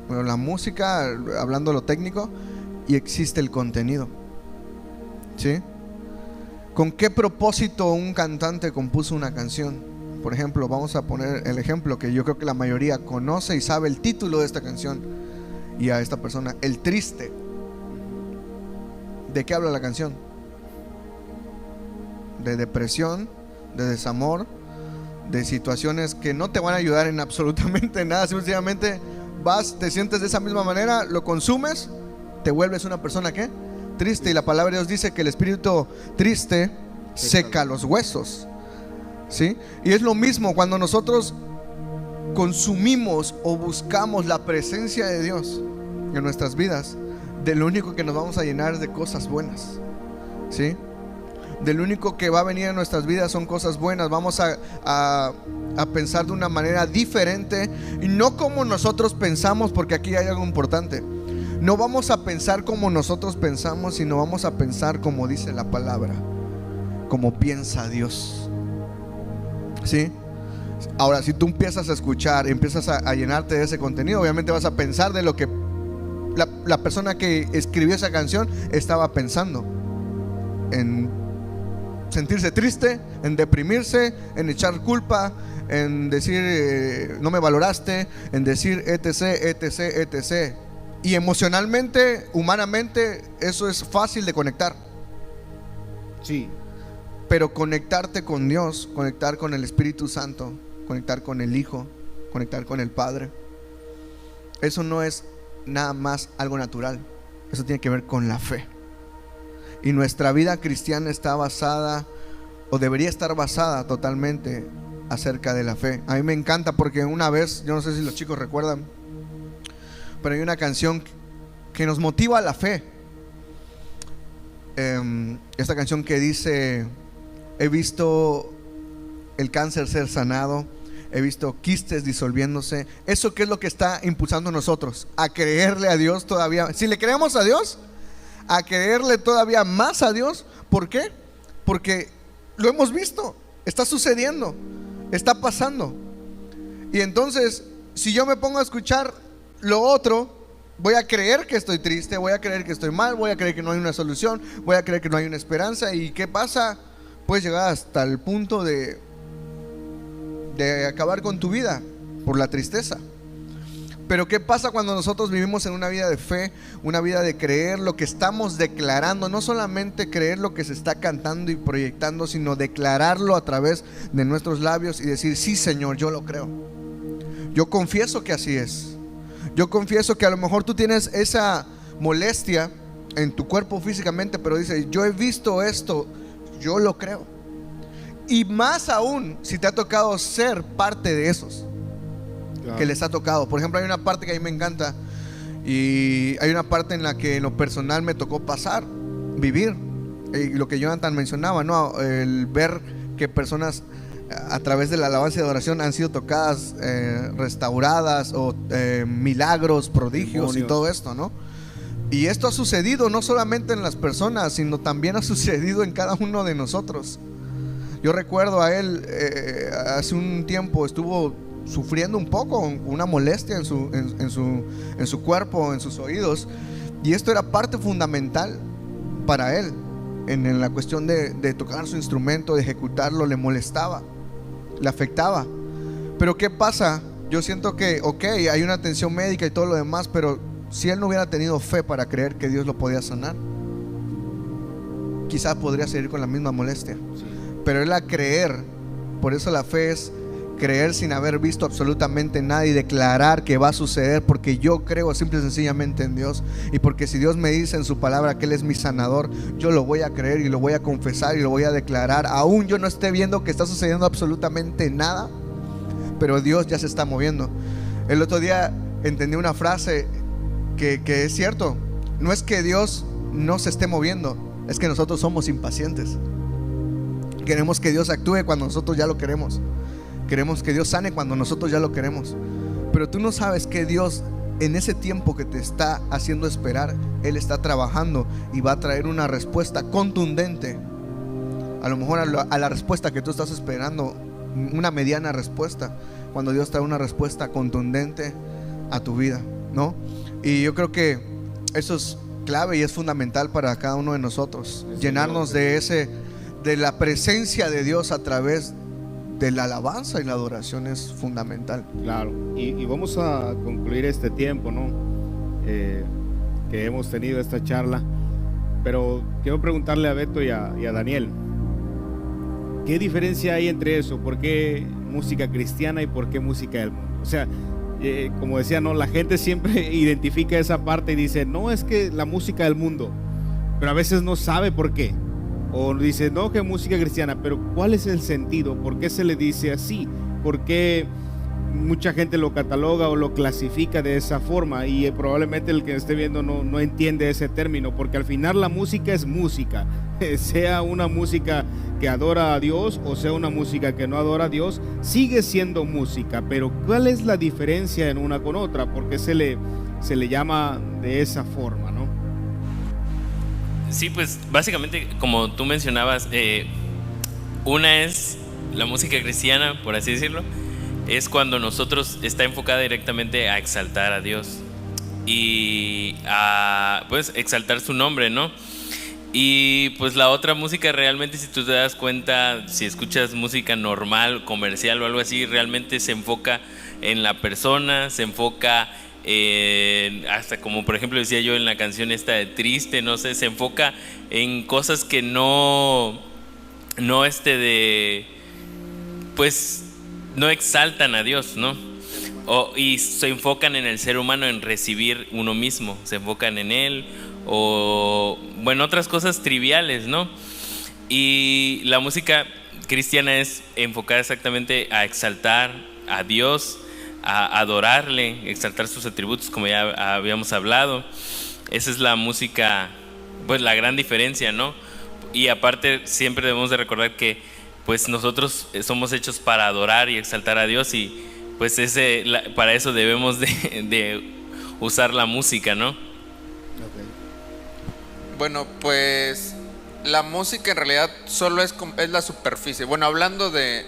bueno, la música, hablando lo técnico, y existe el contenido, ¿sí? ¿Con qué propósito un cantante compuso una canción? Por ejemplo, vamos a poner el ejemplo que yo creo que la mayoría conoce y sabe el título de esta canción. Y a esta persona, El Triste. ¿De qué habla la canción? De depresión, de desamor, de situaciones que no te van a ayudar en absolutamente nada. Simplemente vas, te sientes de esa misma manera, lo consumes, te vuelves una persona ¿qué? Triste. Y la palabra de Dios dice que el espíritu triste seca los huesos, ¿sí? Y es lo mismo cuando nosotros consumimos o buscamos la presencia de Dios en nuestras vidas. De lo único que nos vamos a llenar es de cosas buenas, ¿sí? De lo único que va a venir en nuestras vidas son cosas buenas. Vamos a pensar de una manera diferente y no como nosotros pensamos, porque aquí hay algo importante. No vamos a pensar como nosotros pensamos, sino vamos a pensar como dice la palabra, como piensa Dios, ¿sí? Ahora, si tú empiezas a escuchar, empiezas a llenarte de ese contenido, obviamente vas a pensar de lo que la persona que escribió esa canción estaba pensando, en sentirse triste, en deprimirse, en echar culpa, en decir no me valoraste, en decir etc, etc, etc. Y emocionalmente, humanamente, eso es fácil de conectar. Sí. Pero conectarte con Dios, conectar con el Espíritu Santo, conectar con el Hijo, conectar con el Padre, eso no es nada más algo natural. Eso tiene que ver con la fe. Y nuestra vida cristiana está basada, o debería estar basada totalmente acerca de la fe. A mí me encanta porque una vez, yo no sé si los chicos recuerdan, pero hay una canción que nos motiva a la fe. Esta canción que dice: he visto el cáncer ser sanado, he visto quistes disolviéndose. ¿Eso qué es lo que está impulsando a nosotros? A creerle a Dios todavía. Si le creemos a Dios, a creerle todavía más a Dios. ¿Por qué? Porque lo hemos visto, está sucediendo, está pasando. Y entonces, si yo me pongo a escuchar lo otro, voy a creer que estoy triste, voy a creer que estoy mal, voy a creer que no hay una solución, voy a creer que no hay una esperanza. ¿Y qué pasa? Puedes llegar hasta el punto de acabar con tu vida por la tristeza. Pero ¿qué pasa cuando nosotros vivimos en una vida de fe, una vida de creer lo que estamos declarando? No solamente creer lo que se está cantando y proyectando, sino declararlo a través de nuestros labios y decir: sí, Señor, yo lo creo. Yo confieso que así es. Yo confieso que a lo mejor tú tienes esa molestia en tu cuerpo físicamente, pero dices: yo he visto esto, yo lo creo. Y más aún si te ha tocado ser parte de esos que les ha tocado. Por ejemplo, hay una parte que a mí me encanta, y hay una parte en la que en lo personal me tocó vivir, y lo que Jonathan mencionaba, ¿no? El ver que personas a través de la alabanza y adoración han sido tocadas, restauradas, o milagros, prodigios, demonios, y todo esto, ¿no? Y esto ha sucedido no solamente en las personas, sino también ha sucedido en cada uno de nosotros. Yo recuerdo a él, hace un tiempo estuvo sufriendo un poco, una molestia en su cuerpo, en sus oídos, y esto era parte fundamental para él en la cuestión de tocar su instrumento, de ejecutarlo. Le molestaba, le afectaba. Pero ¿qué pasa? Yo siento que, ok, hay una atención médica y todo lo demás, pero si él no hubiera tenido fe para creer que Dios lo podía sanar, quizás podría seguir con la misma molestia. Sí. Pero él, a creer, por eso la fe es creer sin haber visto absolutamente nada y declarar que va a suceder, porque yo creo simple y sencillamente en Dios, y porque si Dios me dice en su palabra que Él es mi sanador, yo lo voy a creer y lo voy a confesar y lo voy a declarar, aún yo no esté viendo que está sucediendo absolutamente nada, pero Dios ya se está moviendo. El otro día entendí una frase que es cierto: no es que Dios no se esté moviendo, es que nosotros somos impacientes. Queremos que Dios actúe cuando nosotros ya lo queremos. Queremos que Dios sane cuando nosotros ya lo queremos. Pero tú no sabes que Dios, en ese tiempo que te está haciendo esperar, Él está trabajando y va a traer una respuesta contundente. A lo mejor a la respuesta que tú estás esperando, una mediana respuesta, cuando Dios trae una respuesta contundente a tu vida, ¿no? Y yo creo que eso es clave y es fundamental para cada uno de nosotros. Llenarnos de la presencia de Dios a través de la alabanza y la adoración es fundamental. Claro, y vamos a concluir este tiempo, ¿no? Que hemos tenido esta charla, pero quiero preguntarle a Beto y a Daniel, ¿qué diferencia hay entre eso? ¿Por qué música cristiana y por qué música del mundo? O sea, como decía, ¿no? La gente siempre identifica esa parte y dice: no, es que la música del mundo, pero a veces no sabe por qué. O dice: no, que música cristiana, pero ¿cuál es el sentido? ¿Por qué se le dice así? ¿Por qué mucha gente lo cataloga o lo clasifica de esa forma? Y probablemente el que esté viendo no entiende ese término, porque al final la música es música, sea una música que adora a Dios o sea una música que no adora a Dios, sigue siendo música. Pero ¿cuál es la diferencia en una con otra? ¿Por qué se le llama de esa forma, no? Sí, pues básicamente, como tú mencionabas, una es la música cristiana, por así decirlo, es cuando nosotros está enfocada directamente a exaltar a Dios y a pues exaltar su nombre, ¿no? Y pues la otra música, realmente, si tú te das cuenta, si escuchas música normal, comercial o algo así, realmente se enfoca en la persona, se enfoca hasta, como por ejemplo decía yo en la canción esta de Triste, no sé, se enfoca en cosas que no pues no exaltan a Dios, ¿no? Y se enfocan en el ser humano, en recibir uno mismo, se enfocan en él, o bueno, otras cosas triviales, ¿no? Y la música cristiana es enfocada exactamente a exaltar a Dios, a adorarle, exaltar sus atributos, como ya habíamos hablado. Esa es la música, pues la gran diferencia, ¿no? Y aparte siempre debemos de recordar que pues nosotros somos hechos para adorar y exaltar a Dios, y pues para eso debemos de usar la música, ¿no? Bueno, pues la música en realidad solo es la superficie. Bueno, hablando de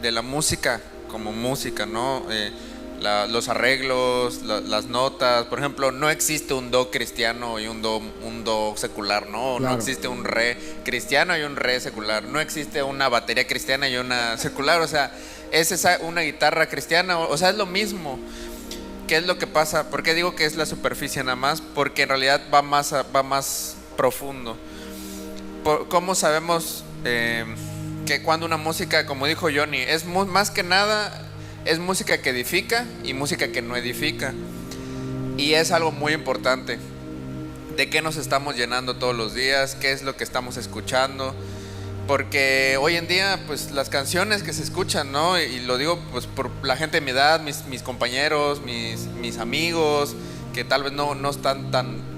la música como música, ¿no? Los arreglos, las notas, por ejemplo, no existe un do cristiano y un do secular, ¿no? Claro. No existe un re cristiano y un re secular. No existe una batería cristiana y una secular. O sea, es una guitarra cristiana, o sea, es lo mismo. ¿Qué es lo que pasa? ¿Por qué digo que es la superficie nada más? Porque en realidad va más profundo. ¿Cómo sabemos que cuando una música, como dijo Johnny, es más que nada, es música que edifica y música que no edifica? Y es algo muy importante. ¿De qué nos estamos llenando todos los días? ¿Qué es lo que estamos escuchando? Porque hoy en día, pues las canciones que se escuchan, ¿no? Y lo digo pues por la gente de mi edad, mis compañeros, mis amigos, que tal vez no están tan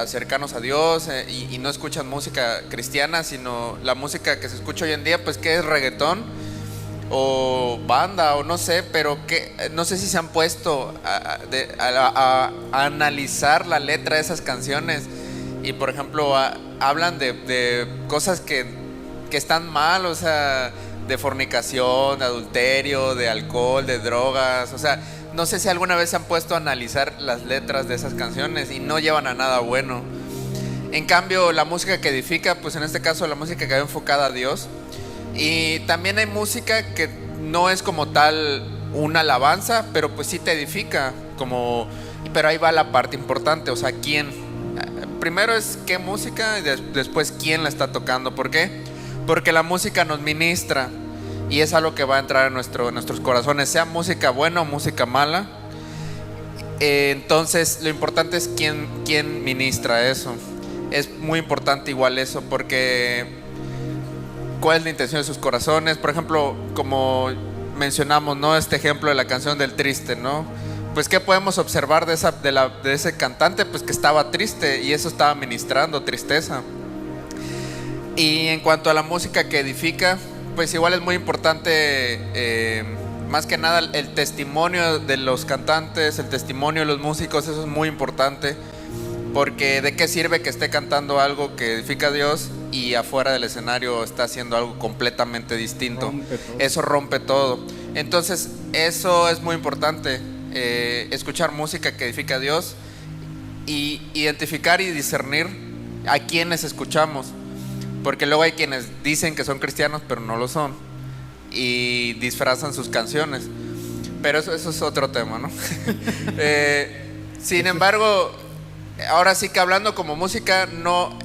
cercanos a Dios y no escuchan música cristiana, sino la música que se escucha hoy en día, pues que es reggaetón o banda o no sé, pero que no sé si se han puesto a analizar la letra de esas canciones y por ejemplo hablan de cosas que están mal, o sea, de fornicación, de adulterio, de alcohol, de drogas, o sea, no sé si alguna vez se han puesto a analizar las letras de esas canciones y no llevan a nada bueno. En cambio, la música que edifica, pues en este caso la música que va enfocada a Dios. Y también hay música que no es como tal una alabanza, pero pues sí te edifica, pero ahí va la parte importante, o sea, ¿quién? Primero es qué música y después quién la está tocando. ¿Por qué? Porque la música nos ministra y es algo que va a entrar en nuestros corazones, sea música buena o música mala. Entonces lo importante es quién ministra eso. Es muy importante igual eso, porque cuál es la intención de sus corazones. Por ejemplo, como mencionamos, ¿no? Este ejemplo de la canción del triste, ¿no? Pues ¿qué podemos observar de ese cantante? Pues que estaba triste y eso estaba ministrando tristeza. Y en cuanto a la música que edifica, pues igual es muy importante, más que nada el testimonio de los cantantes, el testimonio de los músicos, eso es muy importante, porque de qué sirve que esté cantando algo que edifica a Dios y afuera del escenario está haciendo algo completamente distinto. Eso rompe todo. Entonces eso es muy importante, escuchar música que edifica a Dios y identificar y discernir a quienes escuchamos. Porque luego hay quienes dicen que son cristianos pero no lo son y disfrazan sus canciones, pero eso es otro tema, ¿no? Sin embargo, ahora sí que hablando como música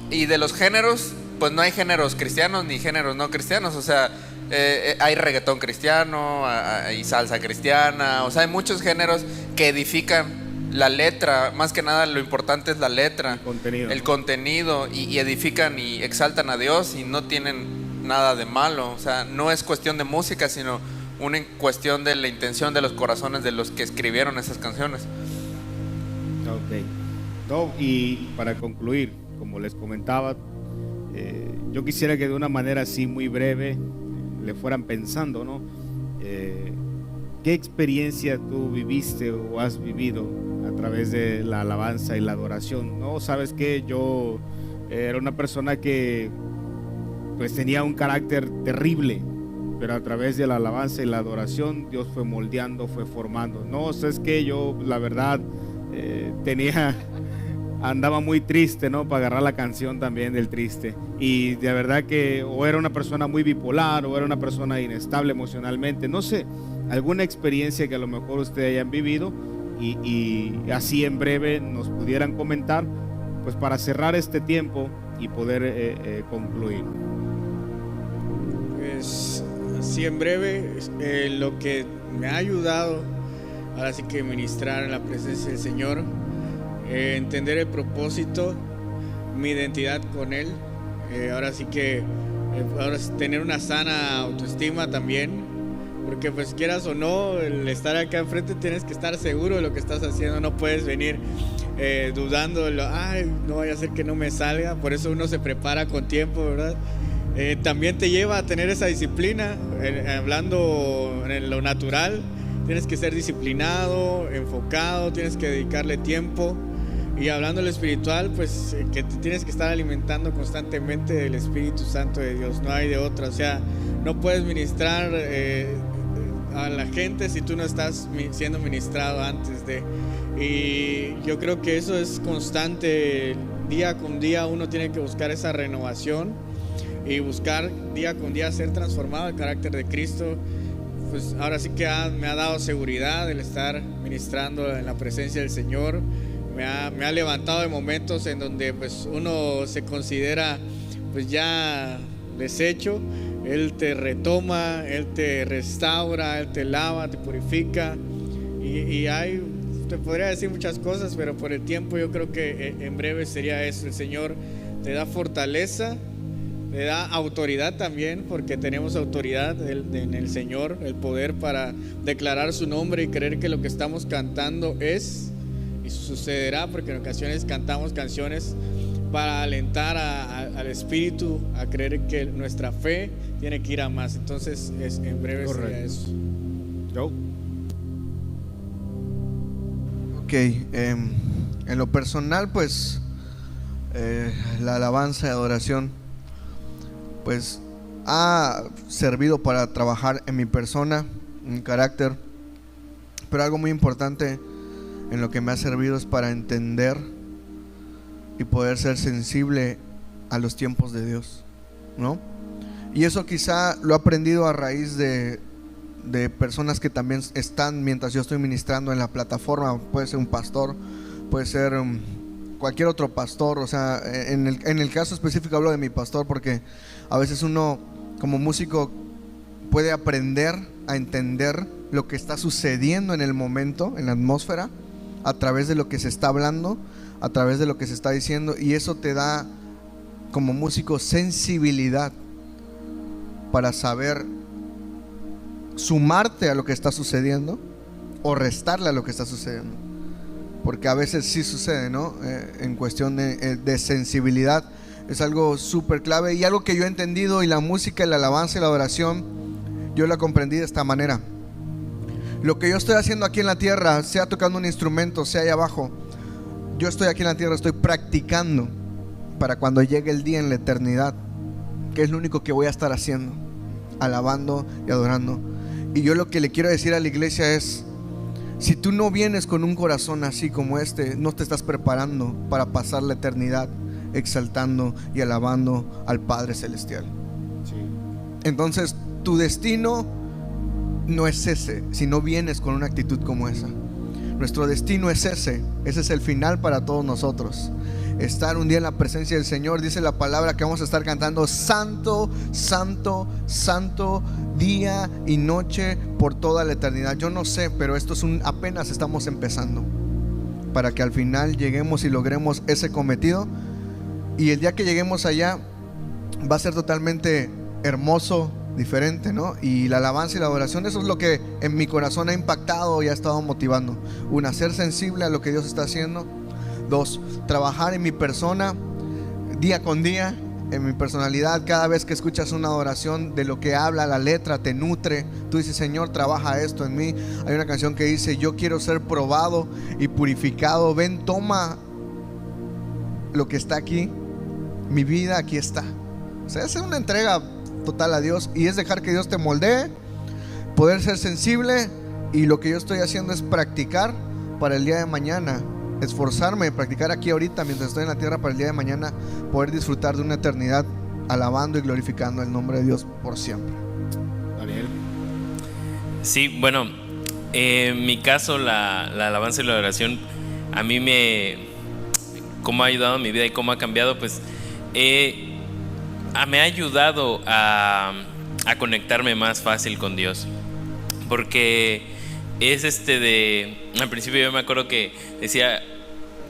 y de los géneros, pues no hay géneros cristianos ni géneros no cristianos. O sea, hay reggaetón cristiano, hay salsa cristiana, o sea, hay muchos géneros que edifican. La letra, más que nada lo importante es la letra, el contenido y edifican y exaltan a Dios y no tienen nada de malo. O sea, no es cuestión de música, sino una cuestión de la intención de los corazones de los que escribieron esas canciones. Ok. No, y para concluir, como les comentaba, yo quisiera que de una manera así muy breve le fueran pensando, ¿no? ¿Qué experiencia tú viviste o has vivido a través de la alabanza y la adoración? No, sabes que yo era una persona que pues tenía un carácter terrible, pero a través de la alabanza y la adoración Dios fue moldeando, fue formando. No, sabes que yo la verdad andaba muy triste, ¿no? Para agarrar la canción también del triste. Y de verdad que o era una persona muy bipolar o era una persona inestable emocionalmente, no sé, alguna experiencia que a lo mejor ustedes hayan vivido y así en breve nos pudieran comentar, pues para cerrar este tiempo y poder concluir. Pues así en breve, lo que me ha ayudado ahora sí que ministrar en la presencia del Señor, entender el propósito, mi identidad con Él, ahora sí que tener una sana autoestima también, porque pues quieras o no, el estar acá enfrente tienes que estar seguro de lo que estás haciendo, no puedes venir dudando, no vaya a ser que no me salga, por eso uno se prepara con tiempo, ¿verdad? también te lleva a tener esa disciplina. Hablando en lo natural, tienes que ser disciplinado, enfocado, tienes que dedicarle tiempo. Y hablando de lo espiritual, pues que te tienes que estar alimentando constantemente del Espíritu Santo de Dios, no hay de otra. O sea, no puedes ministrar a la gente si tú no estás siendo ministrado antes de. Y yo creo que eso es constante, día con día uno tiene que buscar esa renovación y buscar día con día ser transformado al carácter de Cristo. Pues ahora sí que me ha dado seguridad el estar ministrando en la presencia del Señor. Me ha levantado de momentos en donde pues uno se considera pues ya deshecho. Él te retoma, Él te restaura, Él te lava, te purifica. Y te podría decir muchas cosas, pero por el tiempo yo creo que en breve sería eso. El Señor te da fortaleza, te da autoridad también, porque tenemos autoridad en el Señor, el poder para declarar su nombre y creer que lo que estamos cantando es y sucederá, porque en ocasiones cantamos canciones para alentar al Espíritu a creer que nuestra fe tiene que ir a más. Entonces en breve sería eso. Joe. Ok, en lo personal pues la alabanza y adoración pues ha servido para trabajar en mi persona, en mi carácter, pero algo muy importante en lo que me ha servido es para entender y poder ser sensible a los tiempos de Dios, ¿no? Y eso quizá lo he aprendido a raíz de personas que también están mientras yo estoy ministrando en la plataforma. Puede ser un pastor, puede ser cualquier otro pastor. O sea, en el caso específico hablo de mi pastor, porque a veces uno como músico puede aprender a entender lo que está sucediendo en el momento, en la atmósfera, a través de lo que se está hablando, a través de lo que se está diciendo, y eso te da como músico sensibilidad para saber sumarte a lo que está sucediendo o restarle a lo que está sucediendo, porque a veces sí sucede, ¿no? En cuestión de sensibilidad es algo súper clave, y algo que yo he entendido, y la música, la alabanza y la adoración yo la comprendí de esta manera. Lo que yo estoy haciendo aquí en la tierra, sea tocando un instrumento, sea allá abajo, yo estoy aquí en la tierra, estoy practicando para cuando llegue el día en la eternidad, que es lo único que voy a estar haciendo, alabando y adorando. Y yo lo que le quiero decir a la iglesia es: si tú no vienes con un corazón así como este, no te estás preparando para pasar la eternidad exaltando y alabando al Padre Celestial. Sí. Entonces tu destino no es ese si no vienes con una actitud como esa. Nuestro destino es ese es el final para todos nosotros. Estar un día en la presencia del Señor. Dice la palabra que vamos a estar cantando: santo, santo, santo, día y noche por toda la eternidad. Yo no sé, pero esto es apenas estamos empezando, para que al final lleguemos y logremos ese cometido. Y el día que lleguemos allá va a ser totalmente hermoso, diferente, ¿no? Y la alabanza y la adoración, eso es lo que en mi corazón ha impactado y ha estado motivando. Una, ser sensible a lo que Dios está haciendo. Dos, trabajar en mi persona día con día, en mi personalidad. Cada vez que escuchas una adoración, de lo que habla la letra te nutre. Tú dices: Señor, trabaja esto en mí. Hay una canción que dice: yo quiero ser probado y purificado. Ven, toma lo que está aquí, mi vida aquí está. O sea, es una entrega total a Dios, y es dejar que Dios te moldee, poder ser sensible. Y lo que yo estoy haciendo es practicar para el día de mañana, esforzarme, practicar aquí ahorita mientras estoy en la tierra, para el día de mañana poder disfrutar de una eternidad alabando y glorificando el nombre de Dios por siempre. Daniel. Sí, bueno, en mi caso la alabanza y la adoración a mí cómo ha ayudado en mi vida y cómo ha cambiado, pues me ha ayudado a conectarme más fácil con Dios, porque es al principio yo me acuerdo que decía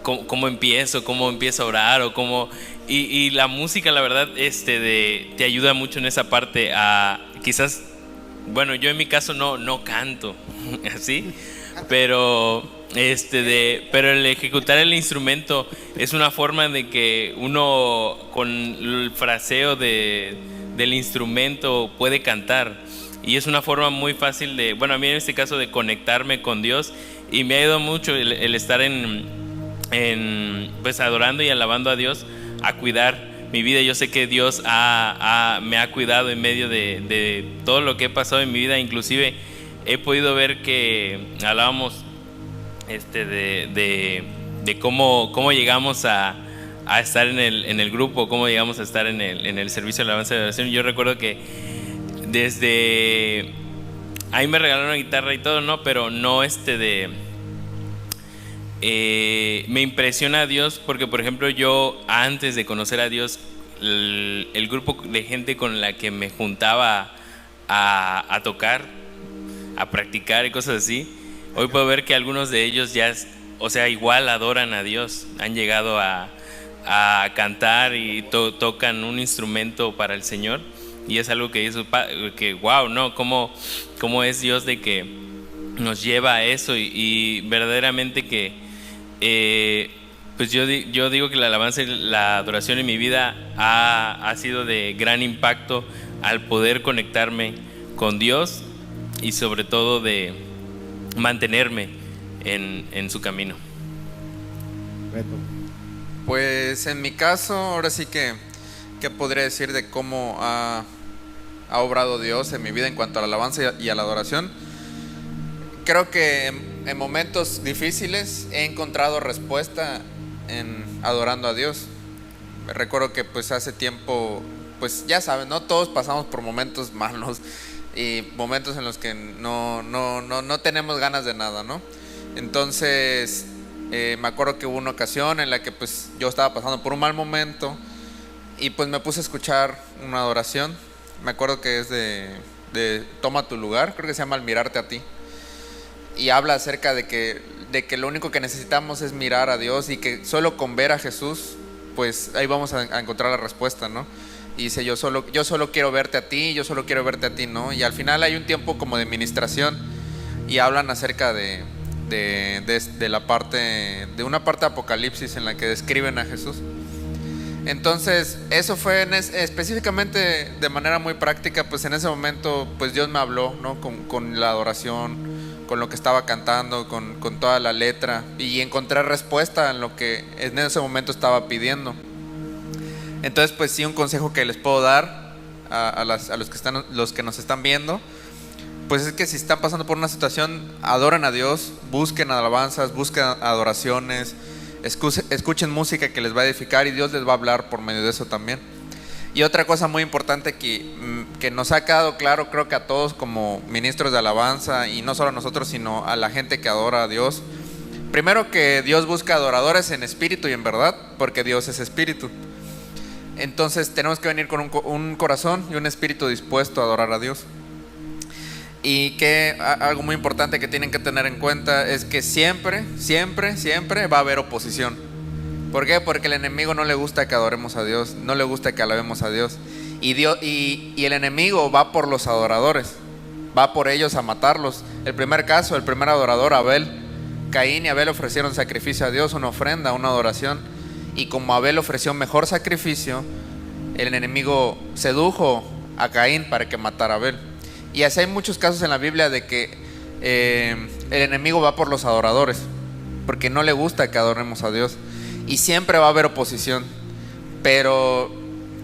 cómo empiezo a orar, o cómo, y la música, la verdad, te ayuda mucho en esa parte a, quizás, bueno, yo en mi caso no canto así, pero pero el ejecutar el instrumento es una forma de que uno, con el fraseo de del instrumento puede cantar. Y es una forma muy fácil de, bueno, a mí en este caso, de conectarme con Dios. Y me ha ayudado mucho el estar pues adorando y alabando a Dios, a cuidar mi vida. Yo sé que Dios me ha cuidado en medio de todo lo que he pasado en mi vida. Inclusive he podido ver que hablábamos de cómo llegamos a estar en el grupo, cómo llegamos a estar en el servicio de alabanza y adoración. Yo recuerdo que desde ahí me regalaron una guitarra y todo, ¿no? Pero no me impresiona a Dios porque, por ejemplo, yo antes de conocer a Dios, el grupo de gente con la que me juntaba a tocar, a practicar y cosas así, hoy puedo ver que algunos de ellos ya, o sea, igual adoran a Dios, han llegado a cantar y tocan un instrumento para el Señor. Y es algo que hizo, que wow, ¿no? ¿Cómo es Dios de que nos lleva a eso? Y verdaderamente que pues yo digo que la alabanza y la adoración en mi vida ha sido de gran impacto al poder conectarme con Dios y sobre todo de mantenerme en su camino. Beto. Pues en mi caso, ahora sí que podría decir de cómo ha obrado Dios en mi vida en cuanto a la alabanza y a la adoración. Creo que en momentos difíciles he encontrado respuesta en adorando a Dios. Recuerdo que pues hace tiempo, pues ya saben, ¿no? Todos pasamos por momentos malos y momentos en los que no tenemos ganas de nada, ¿no? Entonces me acuerdo que hubo una ocasión en la que pues yo estaba pasando por un mal momento y pues me puse a escuchar una adoración. Me acuerdo que es de Toma tu lugar, creo que se llama Al mirarte a ti. Y habla acerca de que lo único que necesitamos es mirar a Dios y que solo con ver a Jesús, pues ahí vamos a encontrar la respuesta, ¿no? Y dice, yo solo quiero verte a ti, yo solo quiero verte a ti, ¿no? Y al final hay un tiempo como de ministración y hablan acerca de la parte, de una parte de Apocalipsis en la que describen a Jesús. Entonces eso fue específicamente de manera muy práctica, pues en ese momento pues Dios me habló, ¿no? Con la adoración, con lo que estaba cantando, con toda la letra, y encontré respuesta en lo que en ese momento estaba pidiendo. Entonces pues sí, un consejo que les puedo dar a los que nos están viendo, pues es que si están pasando por una situación, adoren a Dios, busquen alabanzas, busquen adoraciones, escuchen música que les va a edificar y Dios les va a hablar por medio de eso también. Y otra cosa muy importante que nos ha quedado claro, creo que a todos como ministros de alabanza, y no solo a nosotros sino a la gente que adora a Dios, primero que Dios busca adoradores en espíritu y en verdad, porque Dios es espíritu. Entonces tenemos que venir con un corazón y un espíritu dispuesto a adorar a Dios. Y que algo muy importante que tienen que tener en cuenta es que siempre va a haber oposición. ¿Por qué? Porque el enemigo no le gusta que adoremos a Dios, no le gusta que alabemos a Dios. Y el enemigo va por los adoradores, va por ellos a matarlos. El primer caso, el primer adorador, Abel. Caín y Abel ofrecieron sacrificio a Dios, una ofrenda, una adoración. Y como Abel ofreció mejor sacrificio, el enemigo sedujo a Caín para que matara a Abel. Y así hay muchos casos en la Biblia de que el enemigo va por los adoradores, porque no le gusta que adoremos a Dios. Y siempre va a haber oposición, pero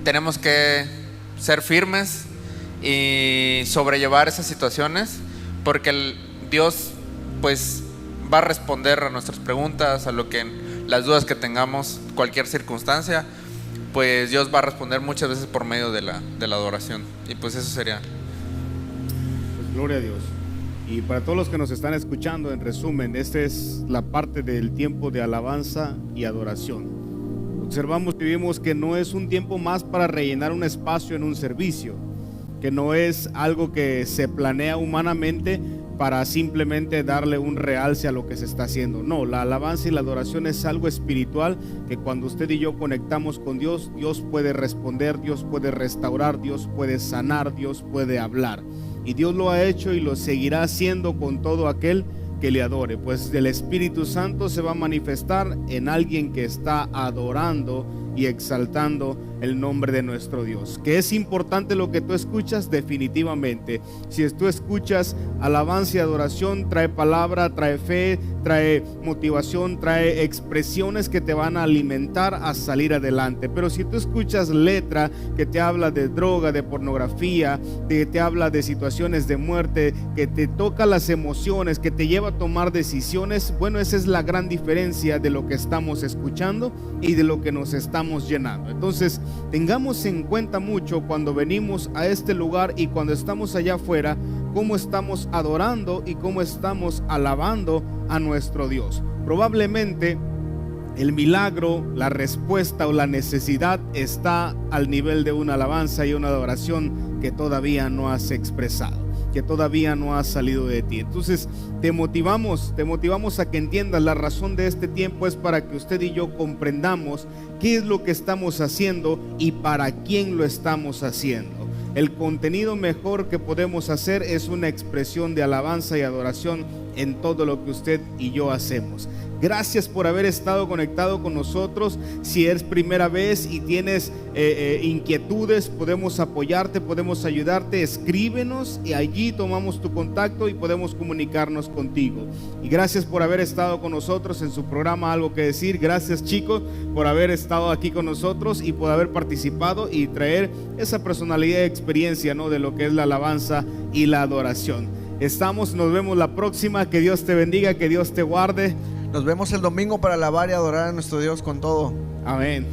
tenemos que ser firmes y sobrellevar esas situaciones, porque Dios pues va a responder a nuestras preguntas, a las dudas que tengamos, cualquier circunstancia, pues Dios va a responder muchas veces por medio de la adoración. Y pues eso sería. Gloria a Dios. Y para todos los que nos están escuchando, en resumen, esta es la parte del tiempo de alabanza y adoración. Observamos y vimos que no es un tiempo más para rellenar un espacio en un servicio, que no es algo que se planea humanamente para simplemente darle un realce a lo que se está haciendo. No, la alabanza y la adoración es algo espiritual que cuando usted y yo conectamos con Dios, Dios puede responder, Dios puede restaurar, Dios puede sanar, Dios puede hablar. Y Dios lo ha hecho y lo seguirá haciendo con todo aquel que le adore, pues el Espíritu Santo se va a manifestar en alguien que está adorando y exaltando el nombre de nuestro Dios. ¿Que es importante lo que tú escuchas? Definitivamente. Si tú escuchas alabanza y adoración, trae palabra, trae fe, trae motivación, trae expresiones que te van a alimentar a salir adelante. Pero si tú escuchas letra que te habla de droga, de pornografía, que te habla de situaciones de muerte, que te toca las emociones, que te lleva a tomar decisiones, bueno, esa es la gran diferencia de lo que estamos escuchando y de lo que nos estamos llenando. Entonces, tengamos en cuenta mucho cuando venimos a este lugar y cuando estamos allá afuera, cómo estamos adorando y cómo estamos alabando a nuestro Dios. Probablemente el milagro, la respuesta o la necesidad está al nivel de una alabanza y una adoración que todavía no has expresado, que todavía no ha salido de ti. Entonces te motivamos a que entiendas la razón de este tiempo es para que usted y yo comprendamos qué es lo que estamos haciendo y para quién lo estamos haciendo. El contenido mejor que podemos hacer es una expresión de alabanza y adoración en todo lo que usted y yo hacemos. Gracias por haber estado conectado con nosotros. Si es primera vez y tienes inquietudes, podemos apoyarte, podemos ayudarte. Escríbenos y allí tomamos tu contacto y podemos comunicarnos contigo. Y gracias por haber estado con nosotros en su programa Algo que Decir. Gracias, chicos, por haber estado aquí con nosotros y por haber participado y traer esa personalidad y experiencia, ¿no?, de lo que es la alabanza y la adoración. Nos vemos la próxima. Que Dios te bendiga, que Dios te guarde. Nos vemos el domingo para alabar y adorar a nuestro Dios con todo. Amén.